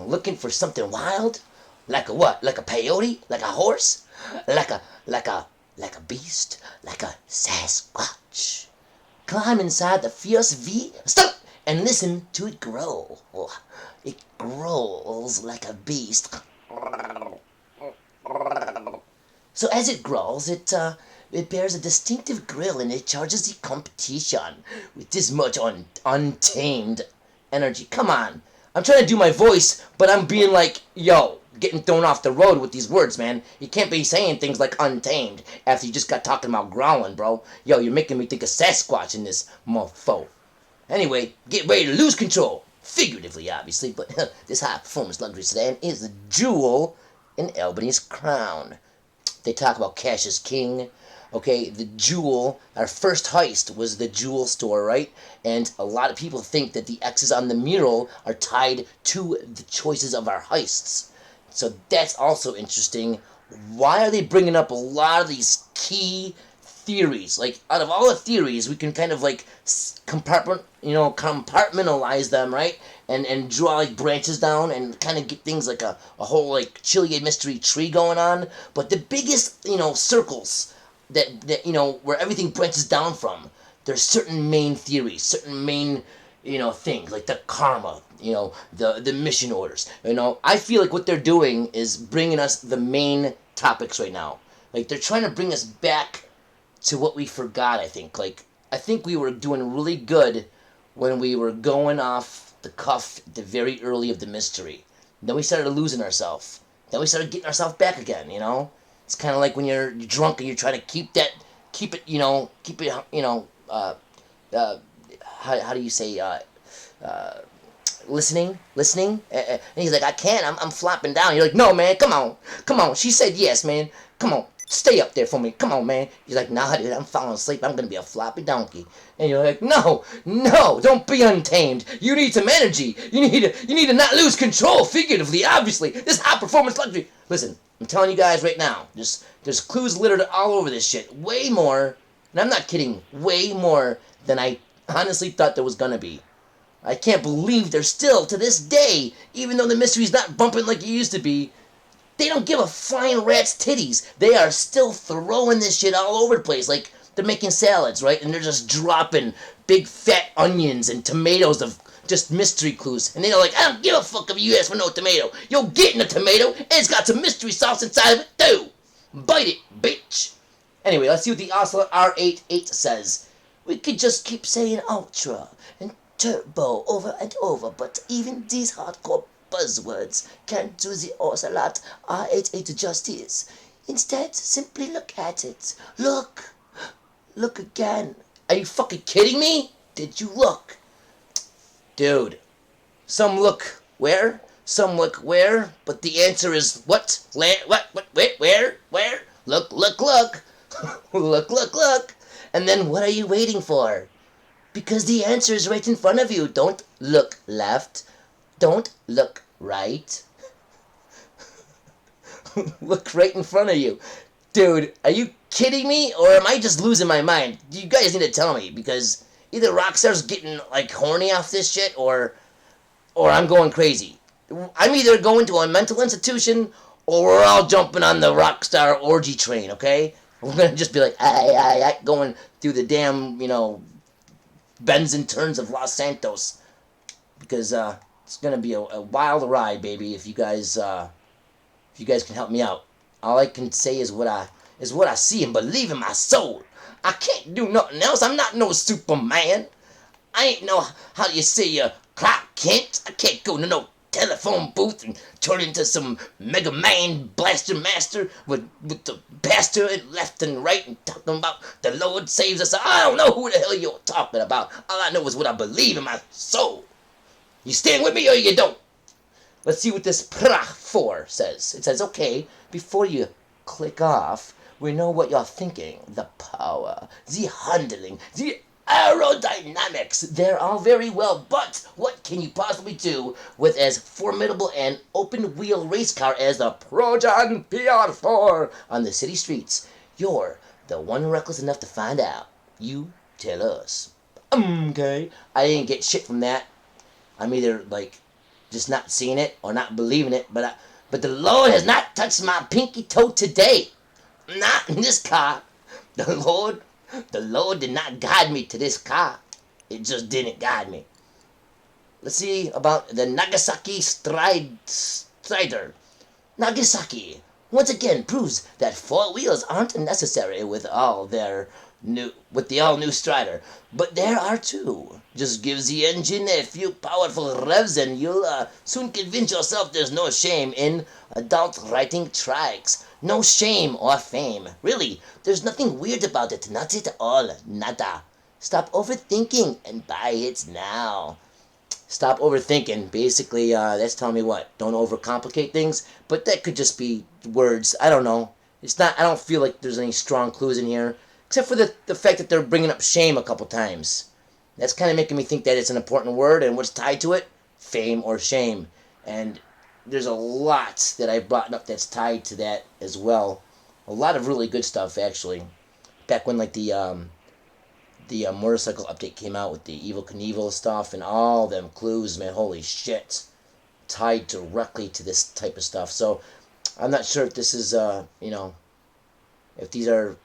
Looking for something wild? Like a what? Like a peyote? Like a horse? Like a beast? Like a Sasquatch? Climb inside the fierce V-Ster and listen to it grow. It growls like a beast. So as it growls, it bears a distinctive grill and it charges the competition with this much untamed energy. Come on. I'm trying to do my voice, but I'm being like, yo, getting thrown off the road with these words, man. You can't be saying things like untamed after you just got talking about growling, bro. Yo, you're making me think of Sasquatch in this mofo. Anyway, get ready to lose control. Figuratively, obviously, but this high-performance luxury sedan is the jewel in Albany's crown. They talk about cash is king. Okay, the jewel, our first heist was the jewel store, right? And a lot of people think that the X's on the mural are tied to the choices of our heists. So that's also interesting. Why are they bringing up a lot of these key theories? Like, out of all the theories, we can kind of like compartmentalize them, right? And draw like branches down and kind of get things like a whole like Chiliad Mystery tree going on. But the biggest, circles that where everything branches down from, there's certain main theories, certain main things like the karma, the mission orders. I feel like what they're doing is bringing us the main topics right now. Like, they're trying to bring us back to what we forgot. I think we were doing really good when we were going off the cuff at the very early of the mystery. Then we started losing ourselves. Then we started getting ourselves back again. It's kind of like when you're drunk and you're trying to keep it, how do you say, listening? And he's like, I can't, I'm flopping down. You're like, no, man, come on. She said yes, man. Come on, stay up there for me. Come on, man. He's like, nah, dude, I'm falling asleep. I'm going to be a floppy donkey. And you're like, no, don't be untamed. You need some energy. You need to not lose control, figuratively, obviously. This high-performance luxury. Listen, I'm telling you guys right now, there's clues littered all over this shit. Way more, and I'm not kidding, way more than I honestly thought there was going to be. I can't believe they're still, to this day, even though the mystery's not bumping like it used to be, they don't give a flying rat's titties. They are still throwing this shit all over the place. Like, they're making salads, right? And they're just dropping big fat onions and tomatoes of just mystery clues. And they're like, I don't give a fuck if you ask for no tomato. You're getting a tomato, and it's got some mystery sauce inside of it, too. Bite it, bitch. Anyway, let's see what the Oscillate R88 says. We could just keep saying ultra and turbo over and over, but even these hardcore buzzwords can't do the Ocelot R88 justice. Instead, simply look at it. Look again. Are you fucking kidding me? Did you look? Dude, some look where? Some look where? But the answer is what? Where? Look. Look. And then what are you waiting for? Because the answer is right in front of you. Don't look left. Don't look right. Look right in front of you. Dude, are you kidding me? Or am I just losing my mind? You guys need to tell me, because either Rockstar's getting, like, horny off this shit, or I'm going crazy. I'm either going to a mental institution, or we're all jumping on the Rockstar orgy train, okay? We're gonna just be like, going through the damn, bends and turns of Los Santos. Because, it's gonna be a wild ride, baby, if you guys can help me out. All I can say is what I see and believe in my soul. I can't do nothing else. I'm not no Superman. I ain't no, how do you say, Clark Kent. I can't go to no telephone booth and turn into some Mega Man blaster master with the pastor and left and right and talking about the Lord saves us. I don't know who the hell you're talking about. All I know is what I believe in my soul. You stand with me or you don't? Let's see what this PRA4 says. It says, okay, before you click off, we know what you're thinking. The power, the handling, the aerodynamics. They're all very well, but what can you possibly do with as formidable an open-wheel race car as the Proton PR4 on the city streets? You're the one reckless enough to find out. You tell us. Okay. I didn't get shit from that. I'm either, like, just not seeing it or not believing it, but the Lord has not touched my pinky toe today. Not in this car. The Lord did not guide me to this car. It just didn't guide me. Let's see about the Nagasaki Strider. Nagasaki once again proves that four wheels aren't necessary with the all new Strider, but there are two. Just give the engine a few powerful revs and you'll soon convince yourself there's no shame in adult riding trikes. No shame or fame. Really, there's nothing weird about it. Not at all. Nada. Stop overthinking and buy it now. Stop overthinking. Basically, that's telling me what? Don't overcomplicate things. But that could just be words. I don't know. It's not. I don't feel like there's any strong clues in here, except for the fact that they're bringing up shame a couple times. That's kind of making me think that it's an important word, and what's tied to it? Fame or shame. And there's a lot that I brought up that's tied to that as well. A lot of really good stuff, actually. Back when like the motorcycle update came out with the Evil Knievel stuff and all them clues, man, holy shit, tied directly to this type of stuff. So I'm not sure if this is if these are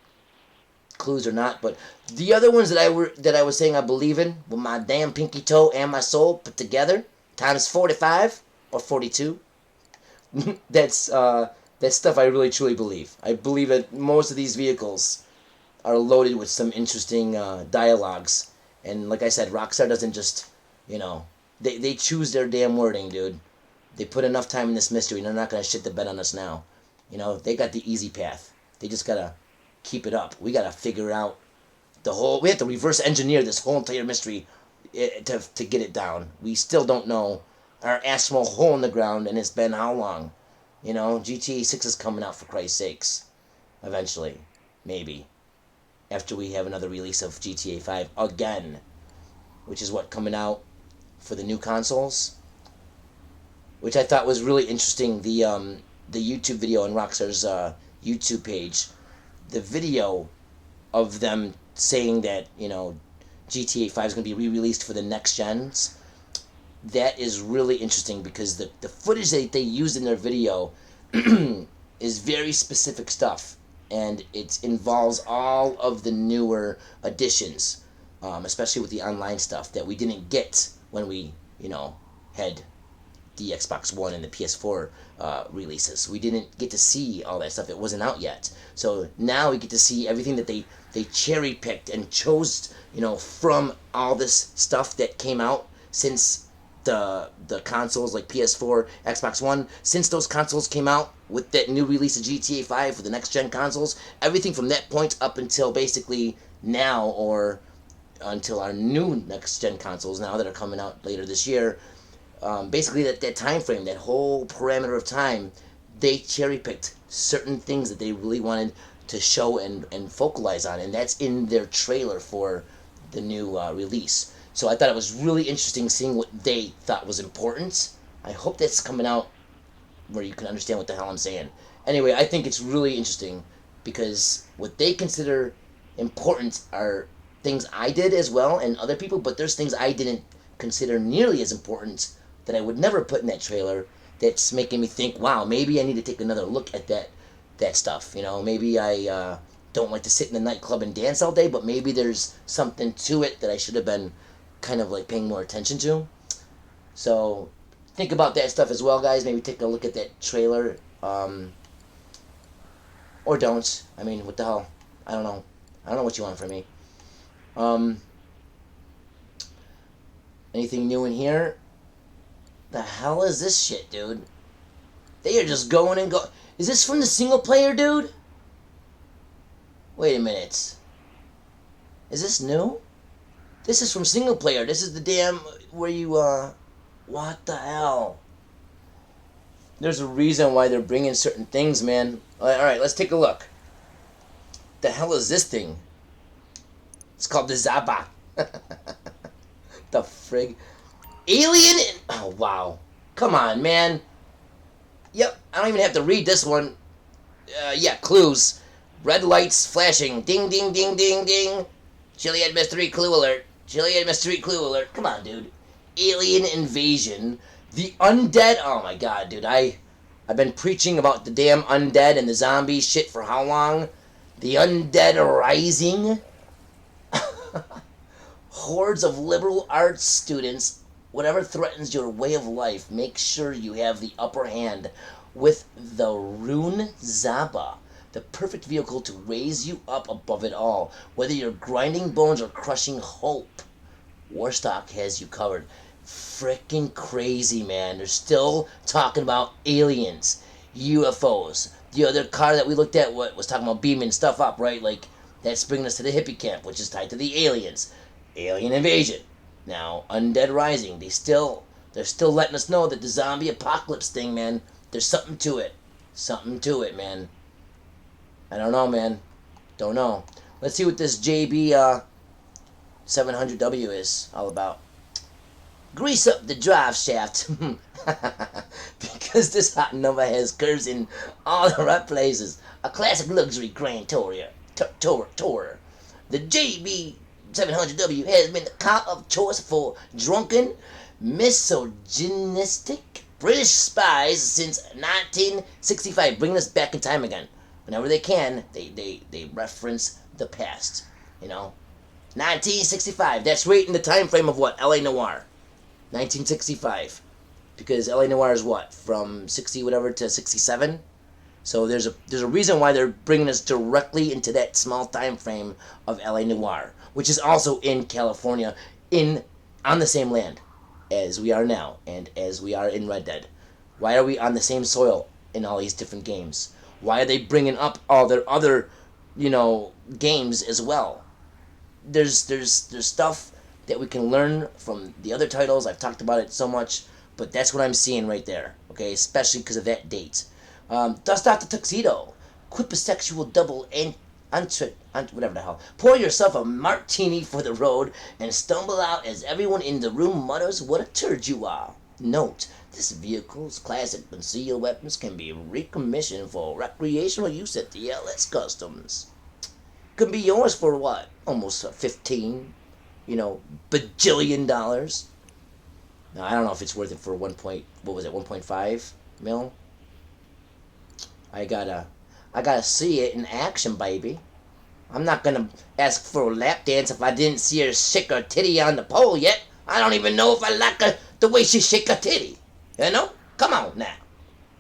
clues or not, but the other ones that I was saying I believe in with my damn pinky toe and my soul put together times 45 or 42. That's stuff I really truly believe. I believe that most of these vehicles are loaded with some interesting dialogues. And like I said, Rockstar doesn't just, they choose their damn wording, dude. They put enough time in this mystery, and they're not going to shit the bed on us now. They got the easy path. They just got to keep it up. We got to figure out we have to reverse engineer this whole entire mystery to get it down. We still don't know our actual hole in the ground, and it's been how long? GTA 6 is coming out, for Christ's sakes. Eventually. Maybe. After we have another release of GTA 5 again, which is coming out for the new consoles, which I thought was really interesting. The YouTube video on Rockstar's YouTube page, the video of them saying that GTA 5 is going to be re-released for the next gens. That is really interesting because the footage that they used in their video is very specific stuff. And it involves all of the newer additions, especially with the online stuff that we didn't get when we, had the Xbox One and the PS4 releases. We didn't get to see all that stuff. It wasn't out yet. So now we get to see everything that they cherry-picked and chose, from all this stuff that came out since the consoles like PS4, Xbox One, since those consoles came out with that new release of GTA 5 for the next gen consoles, everything from that point up until basically now, or until our new next gen consoles now that are coming out later this year, basically that time frame, that whole parameter of time, they cherry picked certain things that they really wanted to show and focalize on, and that's in their trailer for the new release. So I thought it was really interesting seeing what they thought was important. I hope that's coming out where you can understand what the hell I'm saying. Anyway, I think it's really interesting because what they consider important are things I did as well and other people, but there's things I didn't consider nearly as important that I would never put in that trailer that's making me think, wow, maybe I need to take another look at that stuff. Maybe I don't like to sit in the nightclub and dance all day, but maybe there's something to it that I should have been kind of like paying more attention to. So think about that stuff as well, guys. Maybe take a look at that trailer, or don't. I mean, what the hell? I don't know what you want from me. Anything new in here? The hell is this shit, dude? They are just going and go. Is this from the single player, dude? Wait a minute. Is this new? This is from single player. This is the damn where you, what the hell? There's a reason why they're bringing certain things, man. Alright, let's take a look. The hell is this thing? It's called the Zaba. The frig. Alien. Oh, wow. Come on, man. Yep, I don't even have to read this one. Yeah, clues. Red lights flashing. Ding, ding, ding, ding, ding. Chiliad Mystery clue alert. Chiliad Mystery clue alert. Come on, dude. Alien invasion. The undead. Oh my god, dude. I've been preaching about the damn undead and the zombie shit for how long? The undead rising. Hordes of liberal arts students. Whatever threatens your way of life, make sure you have the upper hand with the Rune Zaba, the perfect vehicle to raise you up above it all. Whether you're grinding bones or crushing hope, Warstock has you covered. Freaking crazy, man. They're still talking about aliens, UFOs. The other car that we looked at was talking about beaming stuff up, right? Like, that's bringing us to the hippie camp, which is tied to the aliens. Alien invasion. Now, Undead Rising. They're still letting us know that the zombie apocalypse thing, man, there's something to it. Something to it, man. I don't know, man. Don't know. Let's see what this JB 700W is all about. Grease up the drive shaft. Because this hot number has curves in all the right places. A classic luxury grand tourer. The JB 700W has been the car of choice for drunken, misogynistic British spies since 1965, bringing us back in time again. Whenever they can, they reference the past. You know, 1965. That's right in the time frame of what? LA Noire. 1965. Because LA Noire is what? From 60 whatever to 67? So there's a reason why they're bringing us directly into that small time frame of LA Noire, which is also in California, on the same land as we are now and as we are in Red Dead. Why are we on the same soil in all these different games? Why are they bringing up all their other, games as well? There's stuff that we can learn from the other titles. I've talked about it so much, but that's what I'm seeing right there. Okay, especially because of that date. Dust off the tuxedo. Quip a sexual double and whatever the hell. Pour yourself a martini for the road and stumble out as everyone in the room mutters what a turd you are. Note, this vehicle's classic concealed weapons can be recommissioned for recreational use at the LS Customs. Could be yours for what? Almost 15, bajillion dollars. Now, I don't know if it's worth it for 1.5 mil? I gotta see it in action, baby. I'm not gonna ask for a lap dance if I didn't see her shake her titty on the pole yet. I don't even know if I like her the way she shake her titty. Come on now.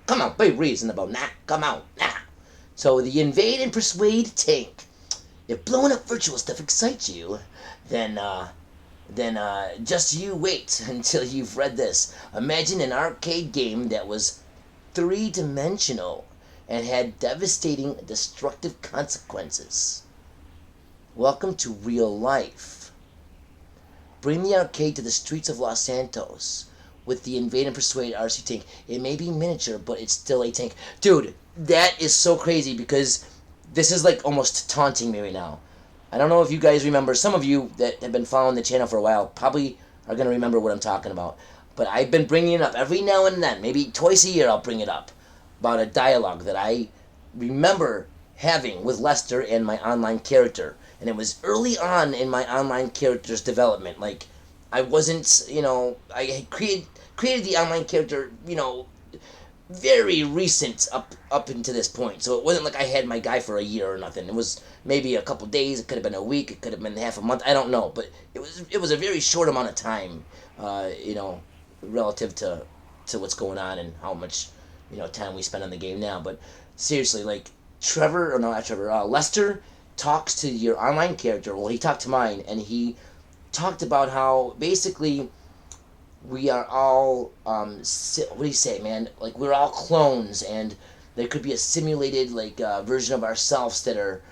Come on, be reasonable now. Come on now. So the invade and persuade tank. If blowing up virtual stuff excites you, then just you wait until you've read this. Imagine an arcade game that was three-dimensional and had devastating, destructive consequences. Welcome to real life. Bring the arcade to the streets of Los Santos with the Invade and Persuade RC tank. It may be miniature, but it's still a tank. Dude, that is so crazy because this is like almost taunting me right now. I don't know if you guys remember. Some of you that have been following the channel for a while probably are going to remember what I'm talking about. But I've been bringing it up every now and then. Maybe twice a year I'll bring it up. About a dialogue that I remember having with Lester and my online character. And it was early on in my online character's development. Like, I wasn't, I had created the online character, very recent up into this point. So it wasn't like I had my guy for a year or nothing. It was maybe a couple days. It could have been a week. It could have been half a month. I don't know. But it was a very short amount of time, relative to what's going on and how much time we spend on the game now. But seriously, like Lester talks to your online character. Well, he talked to mine, and he talked about how basically we are all what do you say, man? Like, we're all clones, and there could be a simulated version of ourselves that are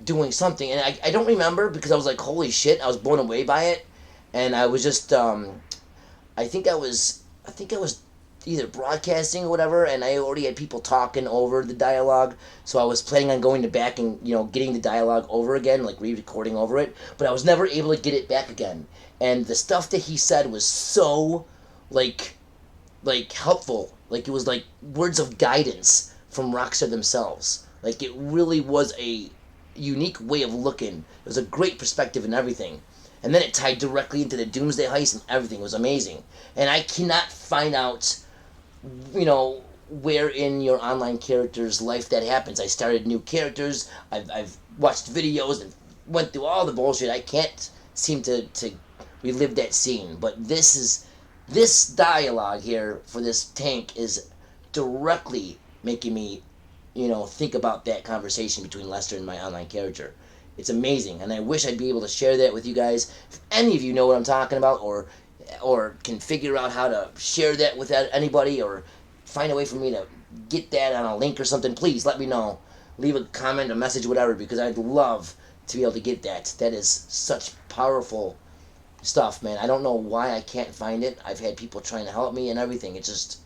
doing something. And I don't remember because I was like, holy shit, I was blown away by it, and I was just I think I was either broadcasting or whatever, and I already had people talking over the dialogue, so I was planning on going back and getting the dialogue over again, like re-recording over it, but I was never able to get it back again. And the stuff that he said was so like helpful, like it was like words of guidance from Rockstar themselves. Like, it really was a unique way of looking. It was a great perspective and everything. And then it tied directly into the Doomsday Heist, and everything was amazing. And I cannot find out, where in your online character's life that happens. I started new characters, I've watched videos and went through all the bullshit. I can't seem to relive that scene. But this dialogue here for this tank is directly making me, think about that conversation between Lester and my online character. It's amazing, and I wish I'd be able to share that with you guys. If any of you know what I'm talking about, or can figure out how to share that with anybody, or find a way for me to get that on a link or something, please let me know. Leave a comment, a message, whatever, because I'd love to be able to get that. That is such powerful stuff, man. I don't know why I can't find it. I've had people trying to help me and everything. It's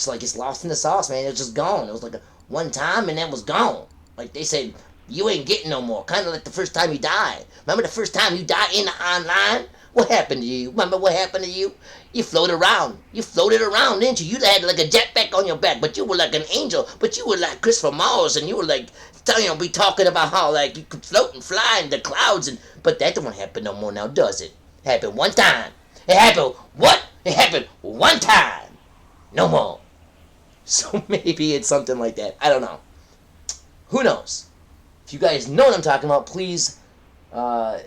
like it's lost in the sauce, man. It's just gone. It was like one time and then was gone. Like they said, you ain't getting no more. Kind of like the first time you died. Remember the first time you died in the online? What happened to you? Remember what happened to you? You floated around. You floated around, didn't you? You had like a jetpack on your back, but you were like an angel. But you were like Christopher Mars, and you were like, be talking about how like you could float and fly in the clouds, but that don't happen no more now, does it? It happened one time. It happened what? It happened one time. No more. So maybe it's something like that. I don't know. Who knows? If you guys know what I'm talking about, please, if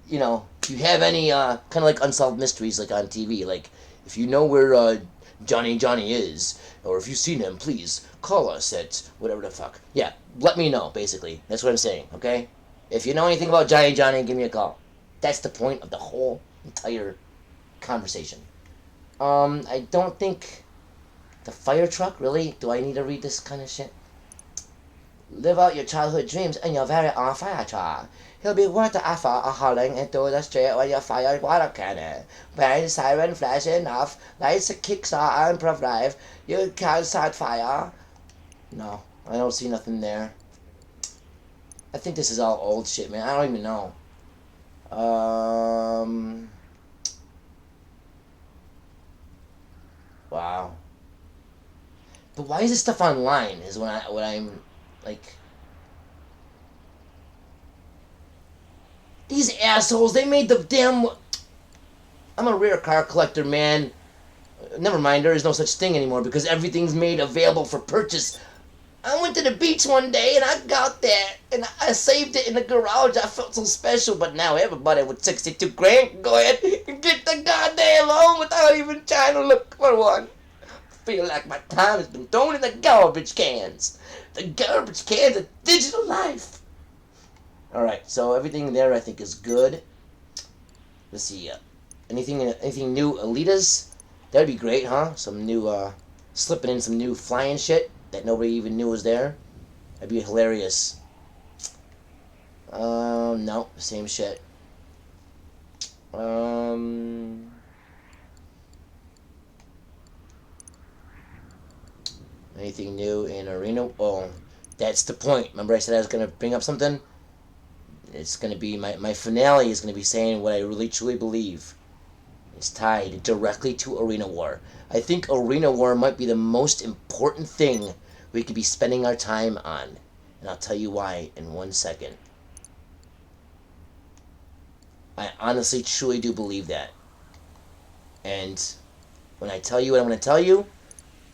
you have any kind of like unsolved mysteries like on TV, like if you know where Johnny is, or if you've seen him, please call us at whatever the fuck. Yeah, let me know, basically. That's what I'm saying, okay? If you know anything about Johnny, give me a call. That's the point of the whole entire conversation. I don't think the fire truck, really? Do I need to read this kind of shit? Live out your childhood dreams in your very own fire truck. He'll be worth the effort of hauling into the street with your fired water cannon. When siren flash enough, lights a kickstart and provide, you can start fire. No, I don't see nothing there. I think this is all old shit, man. I don't even know. Wow. But why is this stuff online? Is what I'm like. These assholes, they made the damn. I'm a rare car collector, man. Never mind, there is no such thing anymore because everything's made available for purchase. I went to the beach one day and I got that and I saved it in the garage. I felt so special, but now everybody with 62 grand can go ahead and get the goddamn loan without even trying to look for one. I feel like my time has been thrown in the garbage cans. The garbage cans of digital life. Alright, so everything there I think is good. Let's see, anything new, Elitas? That'd be great, huh? Some new, slipping in some new flying shit that nobody even knew was there. That'd be hilarious. No, same shit. Anything new in Arena? Oh, that's the point. Remember I said I was going to bring up something? It's going to be, my finale is going to be saying what I really truly believe. It's tied directly to Arena War. I think Arena War might be the most important thing we could be spending our time on. And I'll tell you why in 1 second. I honestly, truly do believe that. And when I tell you what I'm going to tell you,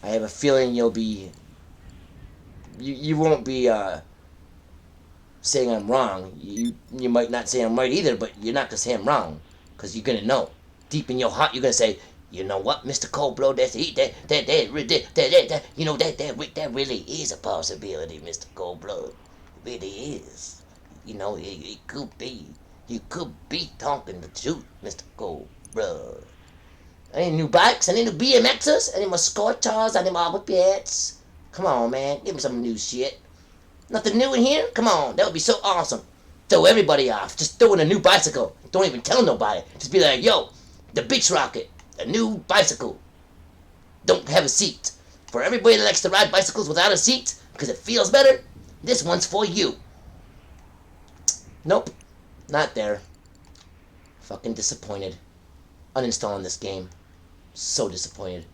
I have a feeling you'll be... You won't be saying I'm wrong. You might not say I'm right either, but you're not going to say I'm wrong. Because you're going to know. Deep in your heart, you're going to say, you know what, Mr. Coldblood, that really is a possibility, Mr. Coldblood. It really is. You know, it could be. You could be talking the truth, Mr. Coldblood. Any new bikes? Any new BMXers? Any more Scorchers? Any more whippets? Come on, man. Give me some new shit. Nothing new in here? Come on. That would be so awesome. Throw everybody off. Just throw in a new bicycle. Don't even tell nobody. Just be like, yo, the Beach Rocket. A new bicycle. Don't have a seat. For everybody that likes to ride bicycles without a seat, because it feels better, this one's for you. Nope. Not there. Fucking disappointed. Uninstalling this game. So disappointed.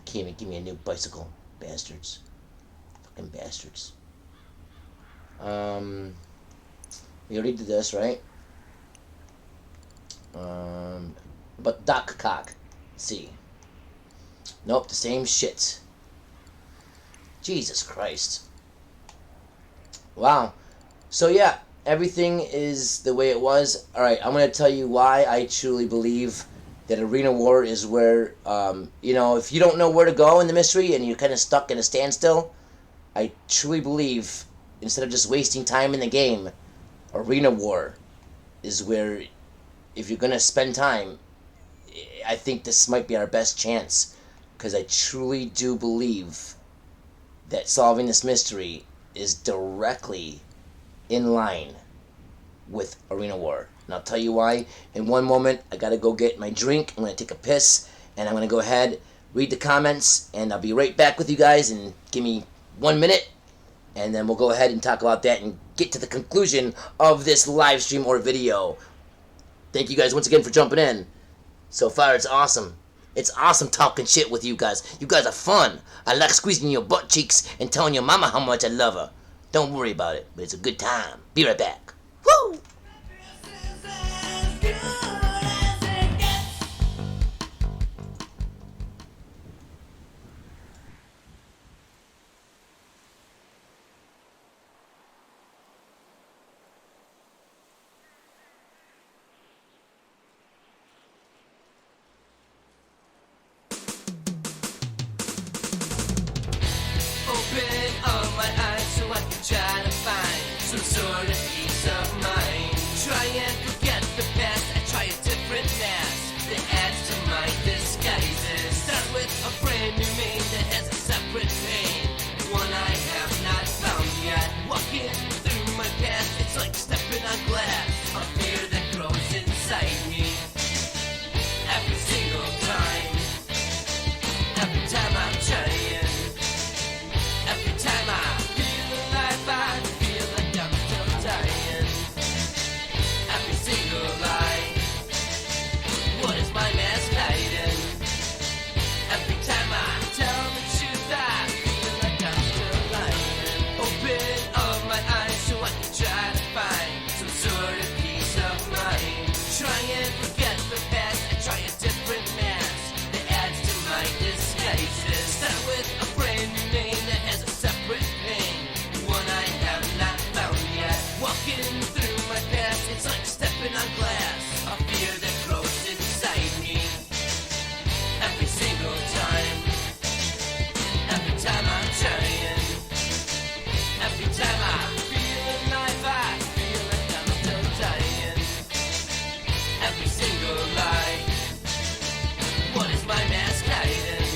Can't even give me a new bicycle. Bastards. Fucking bastards. We already did this, right? But Doc Cock. See. Nope, the same shit. Jesus Christ. Wow. So yeah, everything is the way it was. Alright, I'm going to tell you why I truly believe that Arena War is where, you know, if you don't know where to go in the mystery and you're kind of stuck in a standstill, I truly believe, instead of just wasting time in the game, Arena War is where, if you're going to spend time, I think this might be our best chance, because I truly do believe that solving this mystery is directly in line with Arena War. And I'll tell you why in one moment. I gotta go get my drink, I'm gonna take a piss, and I'm gonna go ahead, read the comments, and I'll be right back with you guys, and give me 1 minute, and then we'll go ahead and talk about that and get to the conclusion of this live stream or video. Thank you guys once again for jumping in. So far, it's awesome. It's awesome talking shit with you guys. You guys are fun. I like squeezing your butt cheeks and telling your mama how much I love her. Don't worry about it, but it's a good time. Be right back. Woo! Open all my eyes so I can try to find some sort of peace of mind. Try and forget the past, I try a different mask that adds to my disguises. Start with a brand new name that has a separate pain, one I have not found yet. Walking through my past, it's like stepping on glass, a fear that grows inside me. Every single time, every time I'm trying. Every time I feel alive, I feel like I'm still dying. Every single lie, what is my mask hiding? Every time I tell the truth, I feel like I'm still lying. Open all my eyes so I can try to find some sort of peace of mind. Try and forget the past, I try a different mask that adds to my disguises. Start with a brand new name that has a separate pain, one I have not found yet. Walking through my past, it's like stepping on glass, a fear that grows inside me. Every single time, every time I'm trying, every time I feel alive, I feel like I'm still dying. Every single lie, what is my mask hiding?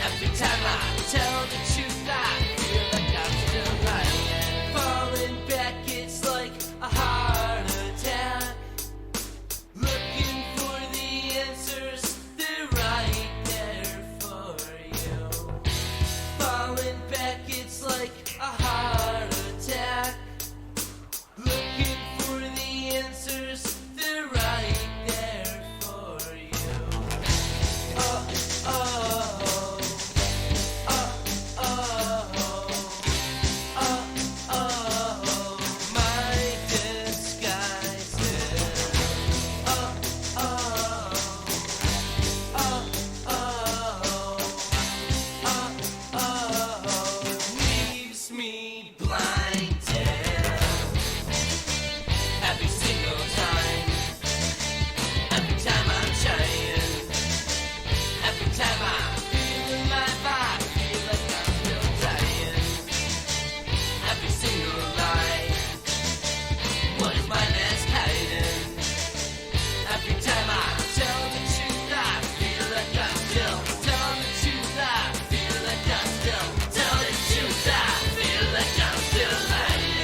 Every time I tell the truth, I feel like I'm still lying. Falling back, it's like a heart attack. Looking for the answers, they're right there for you. Falling back, it's like a heart attack. Looking for the answers, they're right there for you. Oh, oh. My disguises. Leaves me blinded. Every single time. Every time I'm trying. Every time I feel alive, I feel like I'm still dying. Every single lie, what is my mask hiding? Every time I tell the truth, I feel like I'm still. Tell the truth, I feel like I'm still. Tell the truth, I feel like I'm still lying.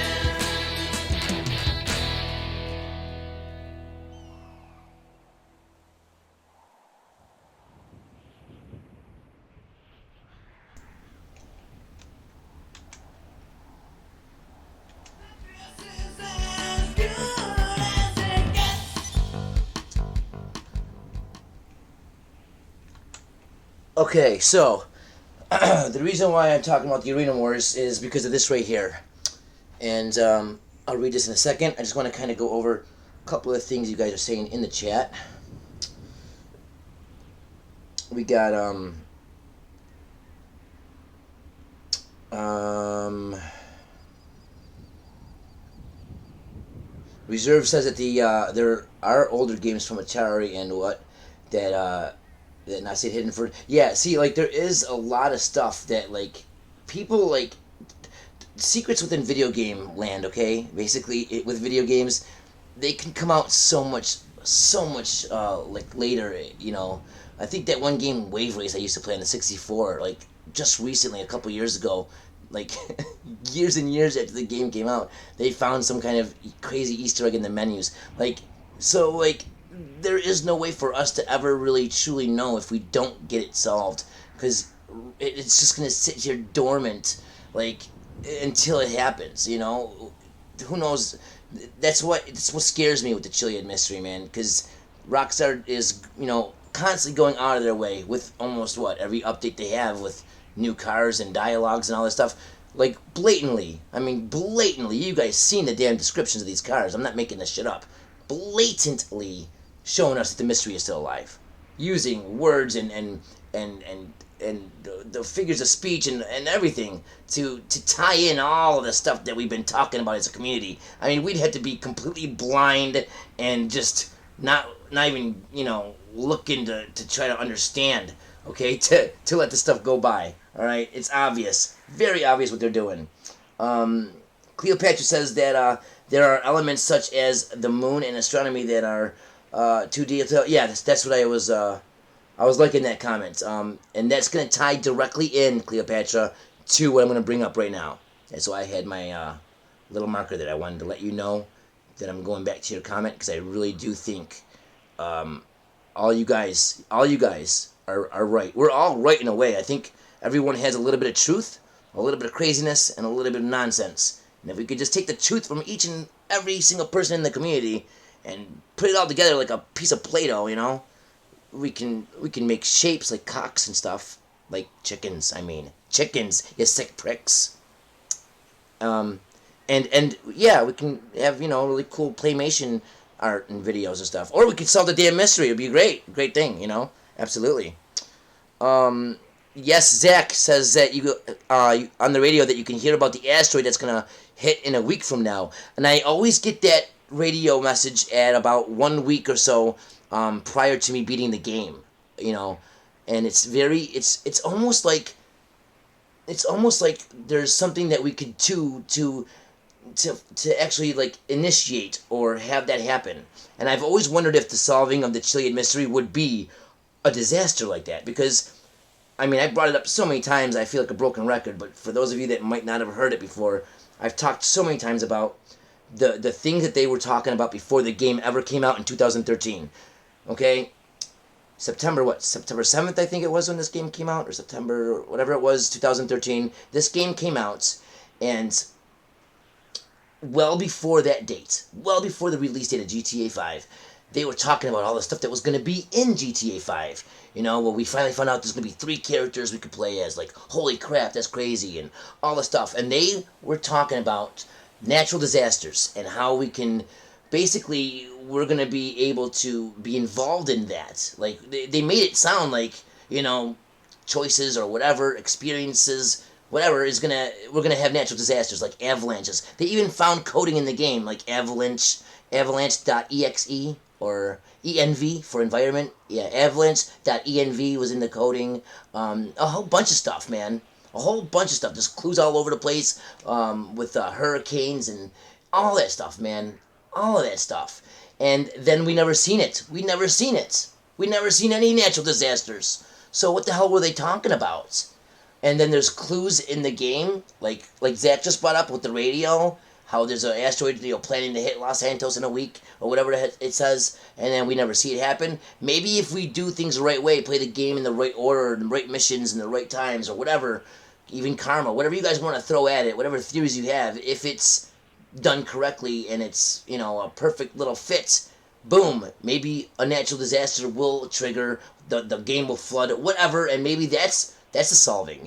Okay, so the reason why I'm talking about the Arena Wars is because of this right here. And I'll read this in a second. I just want to kind of go over couple of things you guys are saying in the chat. We got Reserve says that there are older games from Atari and what that not say hidden for. Yeah, see, like there is a lot of stuff that like people like secrets within video game land. Okay, basically with video games, they can come out so much like later. You know, I think that one game Wave Race I used to play on the 64 like just recently a couple years ago. Like years and years after the game came out, they found some kind of crazy Easter egg in the menus. Like so, like there is no way for us to ever really truly know if we don't get it solved, because it's just gonna sit here dormant, like until it happens. You know, who knows? That's what scares me with the Chiliad Mystery, man. Because Rockstar is constantly going out of their way with almost every update they have with new cars and dialogues and all this stuff. Like blatantly, I mean blatantly, you guys seen the damn descriptions of these cars. I'm not making this shit up. Blatantly showing us that the mystery is still alive, using words and the figures of speech and everything to tie in all of the stuff that we've been talking about as a community. I mean, we'd have to be completely blind and just not even looking to try to understand, okay, to let the stuff go by. All right, it's obvious, very obvious what they're doing. Cleopatra says that there are elements such as the moon and astronomy that are too detailed. Yeah, that's what I was liking that comment. And that's going to tie directly in, Cleopatra, to what I'm going to bring up right now. And so I had my little marker that I wanted to let you know that I'm going back to your comment, because I really do think all you guys are right. We're all right in a way. I think everyone has a little bit of truth, a little bit of craziness, and a little bit of nonsense. And if we could just take the truth from each and every single person in the community and put it all together like a piece of Play-Doh, we can make shapes like cocks and stuff, like chickens. I mean, chickens, you sick pricks. And yeah, we can have really cool claymation art and videos and stuff, or we could solve the damn mystery. It'd be great thing, absolutely. Yes, Zach says that you on the radio that you can hear about the asteroid that's gonna hit in a week from now, and I always get that radio message at about 1 week or so prior to me beating the game, and it's almost like there's something that we could do to actually like initiate or have that happen. And I've always wondered if the solving of the Chiliad Mystery would be a disaster like that, because I mean, I brought it up so many times, I feel like a broken record, but for those of you that might not have heard it before, I've talked so many times about the things that they were talking about before the game ever came out in 2013. Okay? September 7th, I think it was when this game came out, or September, whatever it was, 2013. This game came out, and well before that date, well before the release date of GTA 5, they were talking about all the stuff that was going to be in GTA 5. Well, we finally found out there's going to be 3 characters we could play as. Like, holy crap, that's crazy, and all the stuff. And they were talking about natural disasters and how we can, basically, we're going to be able to be involved in that. Like, they made it sound like, choices or whatever, experiences, whatever, we're going to have natural disasters, like avalanches. They even found coding in the game, like avalanche.exe, or env for environment. Yeah, avalanche.env was in the coding. A whole bunch of stuff, man. A whole bunch of stuff. There's clues all over the place with hurricanes and all that stuff, man. All of that stuff. And then we never seen it. We never seen any natural disasters. So what the hell were they talking about? And then there's clues in the game, like Zach just brought up with the radio, how there's an asteroid planning to hit Los Santos in a week, or whatever it says, and then we never see it happen. Maybe if we do things the right way, play the game in the right order, the right missions, and the right times, or whatever, even karma, whatever you guys want to throw at it, whatever theories you have, if it's done correctly and it's, a perfect little fit, boom, maybe a natural disaster will trigger, the game will flood, whatever, and maybe that's the solving,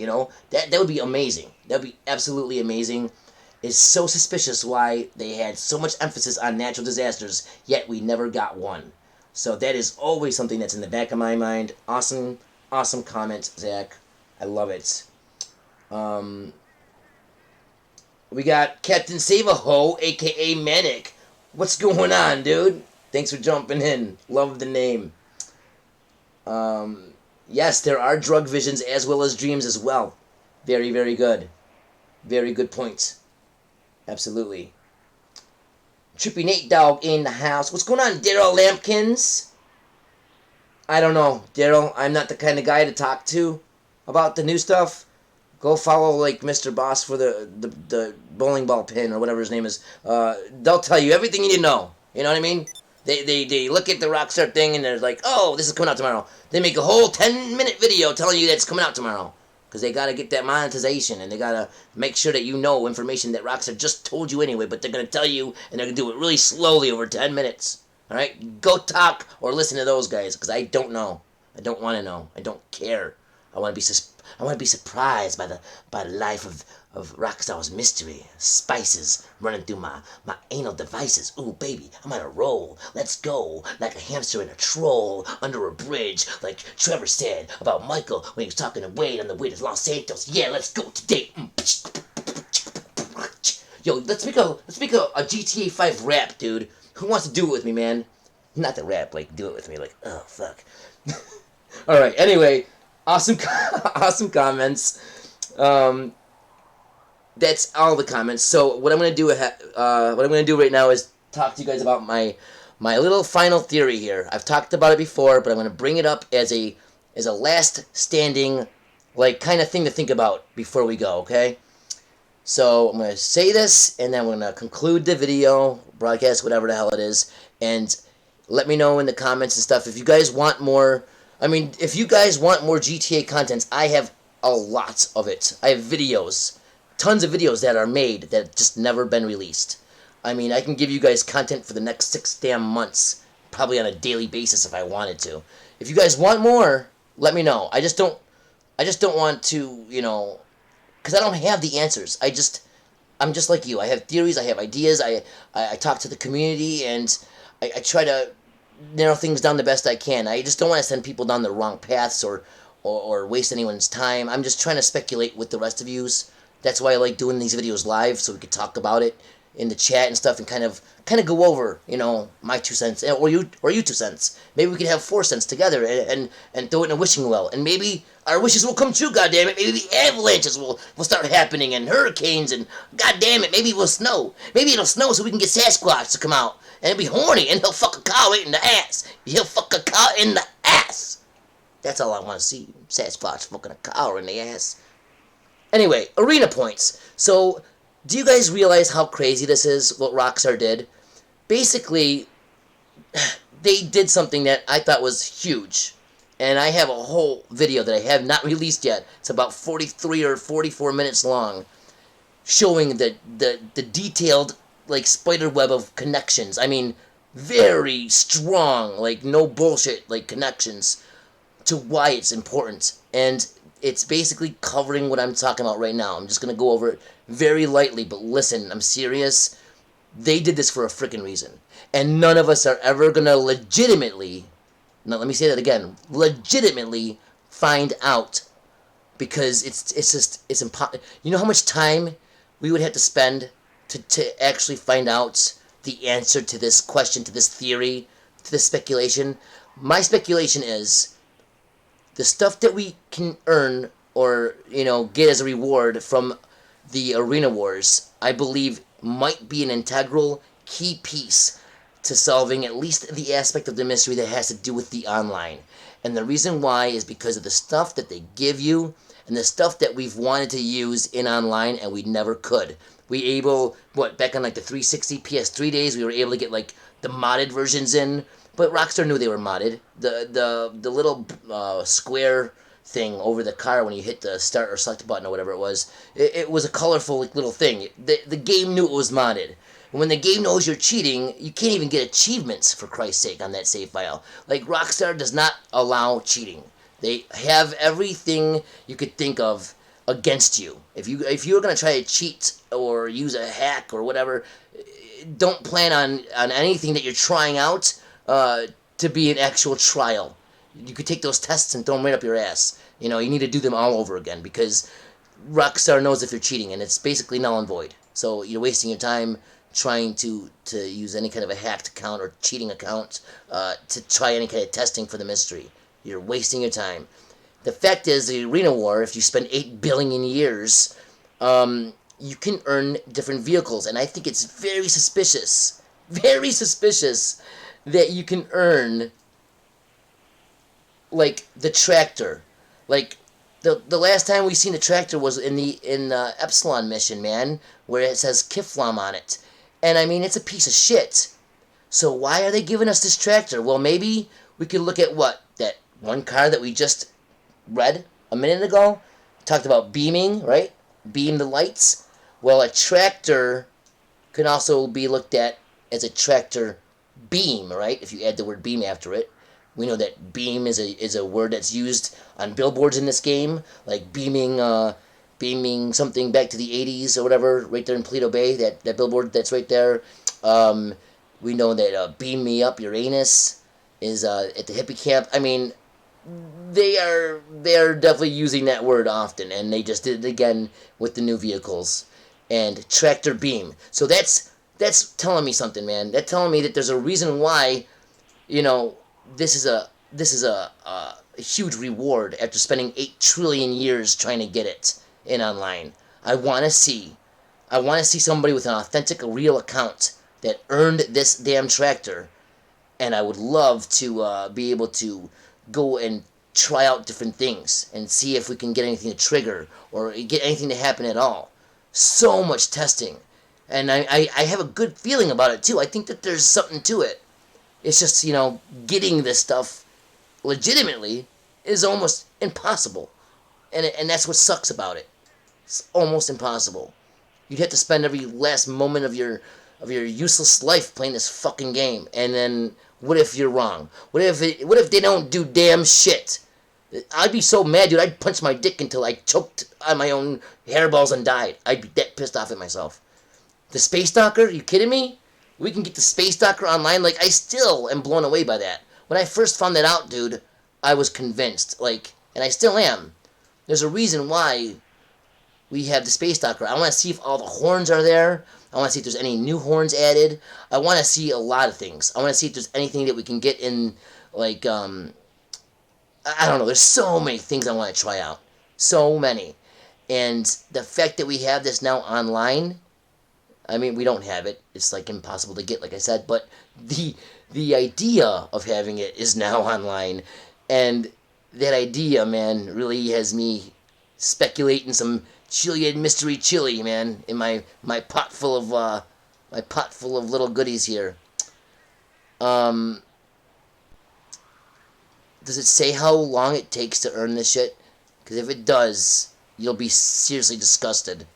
that would be amazing. That would be absolutely amazing. is so suspicious why they had so much emphasis on natural disasters, yet we never got one. So that is always something that's in the back of my mind. Awesome, awesome comment, Zach. I love it. We got Captain Save-A-Ho, a.k.a. Manic. What's going on, dude? Thanks for jumping in. Love the name. Yes, there are drug visions as well as dreams as well. Very, very good. Very good point. Absolutely. Trippy Nate Dog in the house. What's going on, Daryl Lampkins? I don't know, Daryl. I'm not the kind of guy to talk to about the new stuff. Go follow, like, Mr. Boss for the bowling ball pin or whatever his name is. They'll tell you everything you need to know. You know what I mean? They look at the Rockstar thing and they're like, oh, this is coming out tomorrow. They make a whole 10-minute video telling you that it's coming out tomorrow. Because they got to get that monetization and they got to make sure that you know information that Rockstar just told you anyway, but they're going to tell you and they're going to do it really slowly over 10 minutes. Alright? Go talk or listen to those guys because I don't know. I don't want to know. I don't care. I want to be surprised by the life of Rockstar's mystery. Spices running through my anal devices. Ooh, baby, I'm on a roll. Let's go. Like a hamster and a troll under a bridge. Like Trevor said about Michael when he was talking to Wade on the way to Los Santos. Yeah, let's go today. Yo, let's make a GTA 5 rap, dude. Who wants to do it with me, man? Not the rap, like, do it with me. Like, oh, fuck. Alright, anyway. Awesome, awesome comments. That's all the comments. So what I'm gonna do, right now is talk to you guys about my little final theory here. I've talked about it before, but I'm gonna bring it up as a last standing, like, kind of thing to think about before we go. Okay. So I'm gonna say this, and then we're gonna conclude the video, broadcast, whatever the hell it is, and let me know in the comments and stuff if you guys want more. I mean, if you guys want more GTA content, I have a lot of it. I have videos, tons of videos that are made that just never been released. I mean, I can give you guys content for the next 6 damn months, probably on a daily basis if I wanted to. If you guys want more, let me know. I just don't want to, you know, because I don't have the answers. I'm just like you. I have theories, I have ideas, I talk to the community, and I try to narrow things down the best I can. I just don't want to send people down the wrong paths or waste anyone's time. I'm just trying to speculate with the rest of yous. That's why I like doing these videos live, so we could talk about it in the chat and stuff and kind of go over, you know, my 2 cents or you 2 cents. Maybe we could have 4 cents together and throw it in a wishing well, and maybe our wishes will come true. God damn it! Maybe the avalanches will start happening and hurricanes, and god damn it, maybe it will snow. Maybe it'll snow so we can get Sasquatch to come out and be horny and he'll fuck a cow right in the ass. He'll fuck a cow in the ass. That's all I want to see. Sasquatch fucking a cow in the ass. Anyway, arena points. So, do you guys realize how crazy this is, what Rockstar did? Basically, they did something that I thought was huge. And I have a whole video that I have not released yet. It's about 43 or 44 minutes long, showing the detailed, like, spider web of connections. I mean, very strong, like, no bullshit, like, connections to why it's important. And it's basically covering what I'm talking about right now. I'm just going to go over it very lightly, but listen, I'm serious. They did this for a freaking reason. And none of us are ever going to legitimately, now let me say that again, legitimately find out, because it's impossible. You know how much time we would have to spend to actually find out the answer to this question, to this theory, to this speculation? My speculation is the stuff that we can earn or, you know, get as a reward from the Arena Wars, I believe might be an integral key piece to solving at least the aspect of the mystery that has to do with the online. And the reason why is because of the stuff that they give you and the stuff that we've wanted to use in online and we never could. Back on like the 360 PS3 days, we were able to get like the modded versions in, but Rockstar knew they were modded. The little square thing over the car when you hit the start or select button or whatever it was a colorful like, little thing. The game knew it was modded. And when the game knows you're cheating, you can't even get achievements, for Christ's sake, on that save file. Like, Rockstar does not allow cheating. They have everything you could think of against you. If you're gonna try to cheat or use a hack or whatever, don't plan on anything that you're trying out to be an actual trial. You could take those tests and throw them right up your ass. You know, you need to do them all over again because Rockstar knows if you're cheating, and it's basically null and void. So you're wasting your time trying to use any kind of a hacked account or cheating account to try any kind of testing for the mystery. You're wasting your time. The fact is, the Arena War, if you spend 8 billion years, you can earn different vehicles, and I think it's very suspicious that you can earn, like, the tractor. Like, the last time we seen the tractor was in the Epsilon mission, man, where it says Kiflam on it. And, I mean, it's a piece of shit. So why are they giving us this tractor? Well, maybe we could look at what? That one car that we just read a minute ago? Talked about beaming, right? Beam the lights. Well, a tractor can also be looked at as a tractor beam, right? If you add the word beam after it. We know that beam is a word that's used on billboards in this game, like beaming something back to the 80s or whatever, right there in Paleto Bay, that billboard that's right there. We know that Beam Me Up Uranus is at the hippie camp. I mean, they are definitely using that word often, and they just did it again with the new vehicles. And tractor beam. So that's telling me something, man. That's telling me that there's a reason why, you know, this is a huge reward after spending 8 trillion years trying to get it in online. I want to see somebody with an authentic, real account that earned this damn tractor, and I would love to be able to go and try out different things and see if we can get anything to trigger or get anything to happen at all. So much testing, and I have a good feeling about it too. I think that there's something to it. It's just, you know, getting this stuff legitimately is almost impossible, and that's what sucks about it. It's almost impossible. You'd have to spend every last moment of your useless life playing this fucking game, and then what if you're wrong? What if they don't do damn shit? I'd be so mad, dude. I'd punch my dick until I choked on my own hairballs and died. I'd be that pissed off at myself. The Space Docker? You kidding me? We can get the Space Docker online? Like, I still am blown away by that. When I first found that out, dude, I was convinced. Like, and I still am. There's a reason why we have the Space Docker. I want to see if all the horns are there. I want to see if there's any new horns added. I want to see a lot of things. I want to see if there's anything that we can get in, like, I don't know. There's so many things I want to try out. So many. And the fact that we have this now online, I mean, we don't have it. It's, like, impossible to get, like I said. But the idea of having it is now online. And that idea, man, really has me speculating some Chiliad Mystery chili, man, in my pot full of little goodies here. Does it say how long it takes to earn this shit? Because if it does, you'll be seriously disgusted.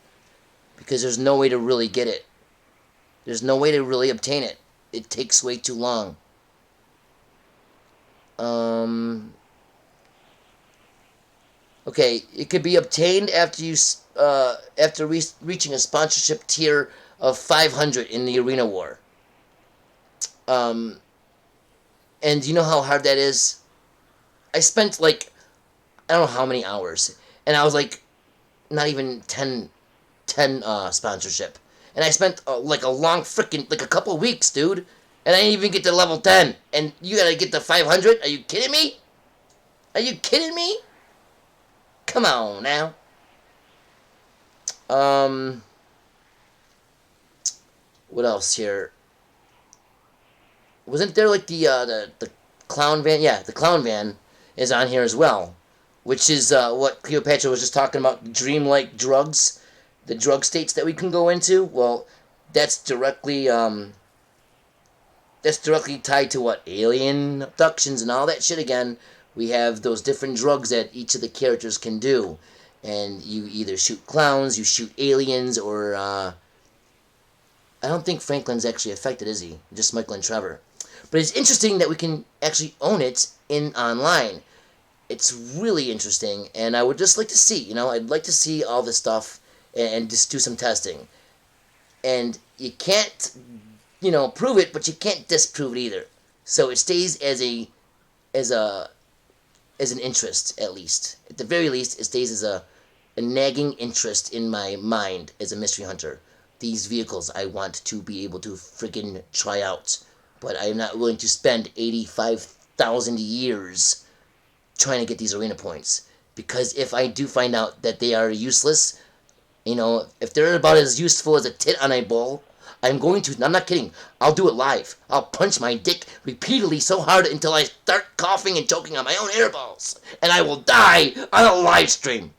Because there's no way to really get it. There's no way to really obtain it. It takes way too long. Okay, it could be obtained after reaching a sponsorship tier of 500 in the Arena War. And do you know how hard that is? I spent, like, I don't know how many hours, and I was, like, not even 10 sponsorship. And I spent, like, a long freaking, like, a couple weeks, dude, and I didn't even get to level 10, and you gotta get to 500? Are you kidding me? Are you kidding me? Come on, now. What else here? Wasn't there, like, the clown van? Yeah, the clown van is on here as well, which is what Cleopatra was just talking about, dreamlike drugs, the drug states that we can go into. Well, that's directly tied to what? Alien abductions and all that shit again. We have those different drugs that each of the characters can do, and you either shoot clowns, you shoot aliens, or I don't think Franklin's actually affected, is he? Just Michael and Trevor. But it's interesting that we can actually own it in online. it's really interesting, and I would just like to see, I'd like to see all this stuff and just do some testing. And you can't, prove it, but you can't disprove it either. So it stays as a as an interest, at least. At the very least, it stays as a nagging interest in my mind as a mystery hunter. These vehicles I want to be able to friggin' try out, but I am not willing to spend 85,000 years trying to get these arena points. Because if I do find out that they are useless, if they're about as useful as a tit on a bull, I'm not kidding, I'll do it live. I'll punch my dick repeatedly so hard until I start coughing and choking on my own airballs. And I will die on a live stream.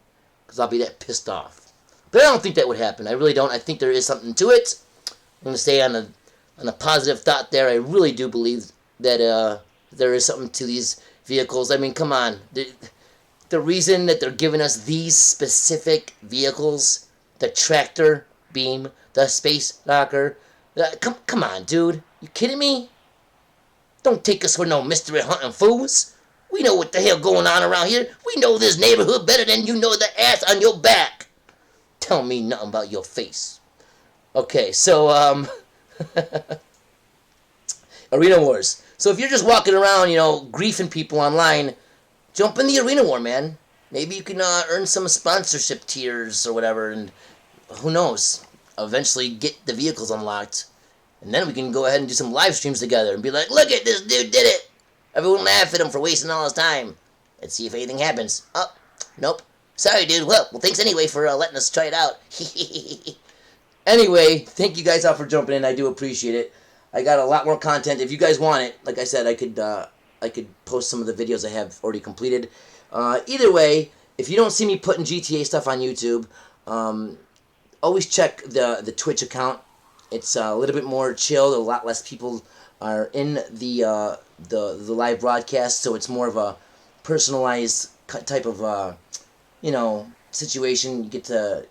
Because I'll be that pissed off. But I don't think that would happen. I really don't. I think there is something to it. I'm going to stay on a positive thought there. I really do believe that there is something to these vehicles. I mean, come on. The reason that they're giving us these specific vehicles, the tractor beam, the space rocker, come on, dude. You kidding me? Don't take us for no mystery hunting fools. We know what the hell going on around here. We know this neighborhood better than you know the ass on your back. Tell me nothing about your face. Okay, so, Arena Wars. So if you're just walking around, griefing people online, jump in the Arena War, man. Maybe you can earn some sponsorship tiers or whatever, and who knows, eventually get the vehicles unlocked. And then we can go ahead and do some live streams together and be like, look at this dude did it. Everyone laugh at him for wasting all his time. Let's see if anything happens. Oh, nope. Sorry, dude. Well, thanks anyway for letting us try it out. Anyway, thank you guys all for jumping in. I do appreciate it. I got a lot more content. If you guys want it, like I said, I could post some of the videos I have already completed. Either way, if you don't see me putting GTA stuff on YouTube, always check the Twitch account. It's a little bit more chill. A lot less people are in the live broadcast, so it's more of a personalized type of situation. You get to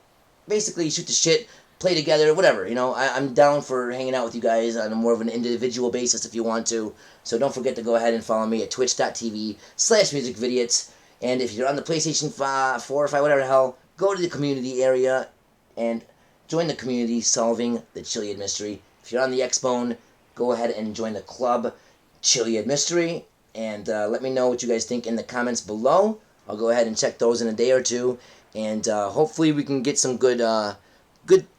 basically shoot the shit, play together, whatever. I'm down for hanging out with you guys on a more of an individual basis if you want to. So don't forget to go ahead and follow me at twitch.tv/musicvidiots. And if you're on the PlayStation 5, 4 or 5, whatever the hell, go to the community area and join the community solving the Chiliad Mystery. If you're on the Xbone, go ahead and join the club Chiliad Mystery. And let me know what you guys think in the comments below. I'll go ahead and check those in a day or two. And hopefully we can get some good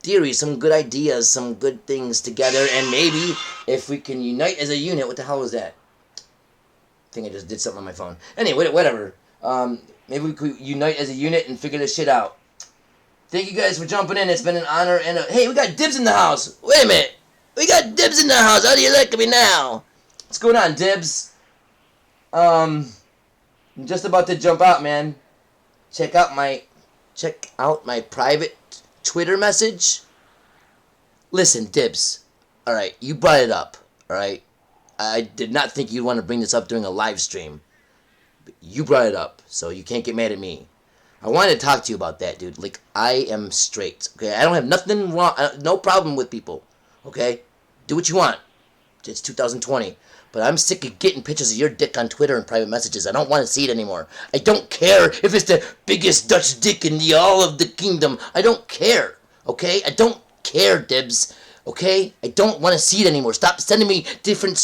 theories, some good ideas, some good things together. And maybe if we can unite as a unit. What the hell was that? I think I just did something on my phone. Anyway, whatever. Maybe we could unite as a unit and figure this shit out. Thank you guys for jumping in. It's been an honor. And hey, we got Dibs in the house. Wait a minute. We got Dibs in the house. How do you like me now? What's going on, Dibs? I'm just about to jump out, man. Check out my private Twitter message. Listen, Dibs. Alright, you brought it up. Alright? I did not think you'd want to bring this up during a live stream. But you brought it up, so you can't get mad at me. I wanted to talk to you about that, dude. Like, I am straight. Okay? I don't have nothing wrong. No problem with people. Okay? Do what you want. It's 2020. But I'm sick of getting pictures of your dick on Twitter and private messages. I don't want to see it anymore. I don't care if it's the biggest Dutch dick in all of the kingdom. I don't care. Okay? I don't care, Dibs. Okay? I don't want to see it anymore. Stop sending me different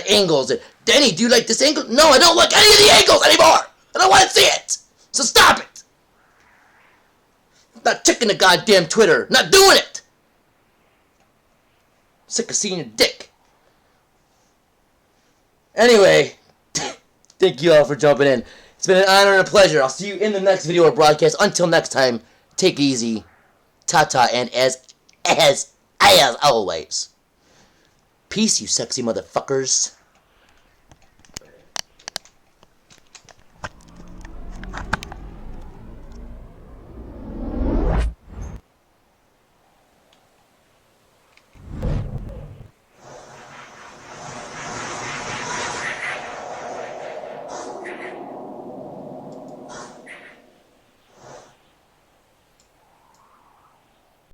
angles. Danny, do you like this angle? No, I don't like any of the angles anymore. I don't want to see it. So stop it. I'm not checking the goddamn Twitter. I'm not doing it. I'm sick of seeing your dick. Anyway, thank you all for jumping in. It's been an honor and a pleasure. I'll see you in the next video or broadcast. Until next time, take it easy. Ta-ta, and as always, peace, you sexy motherfuckers.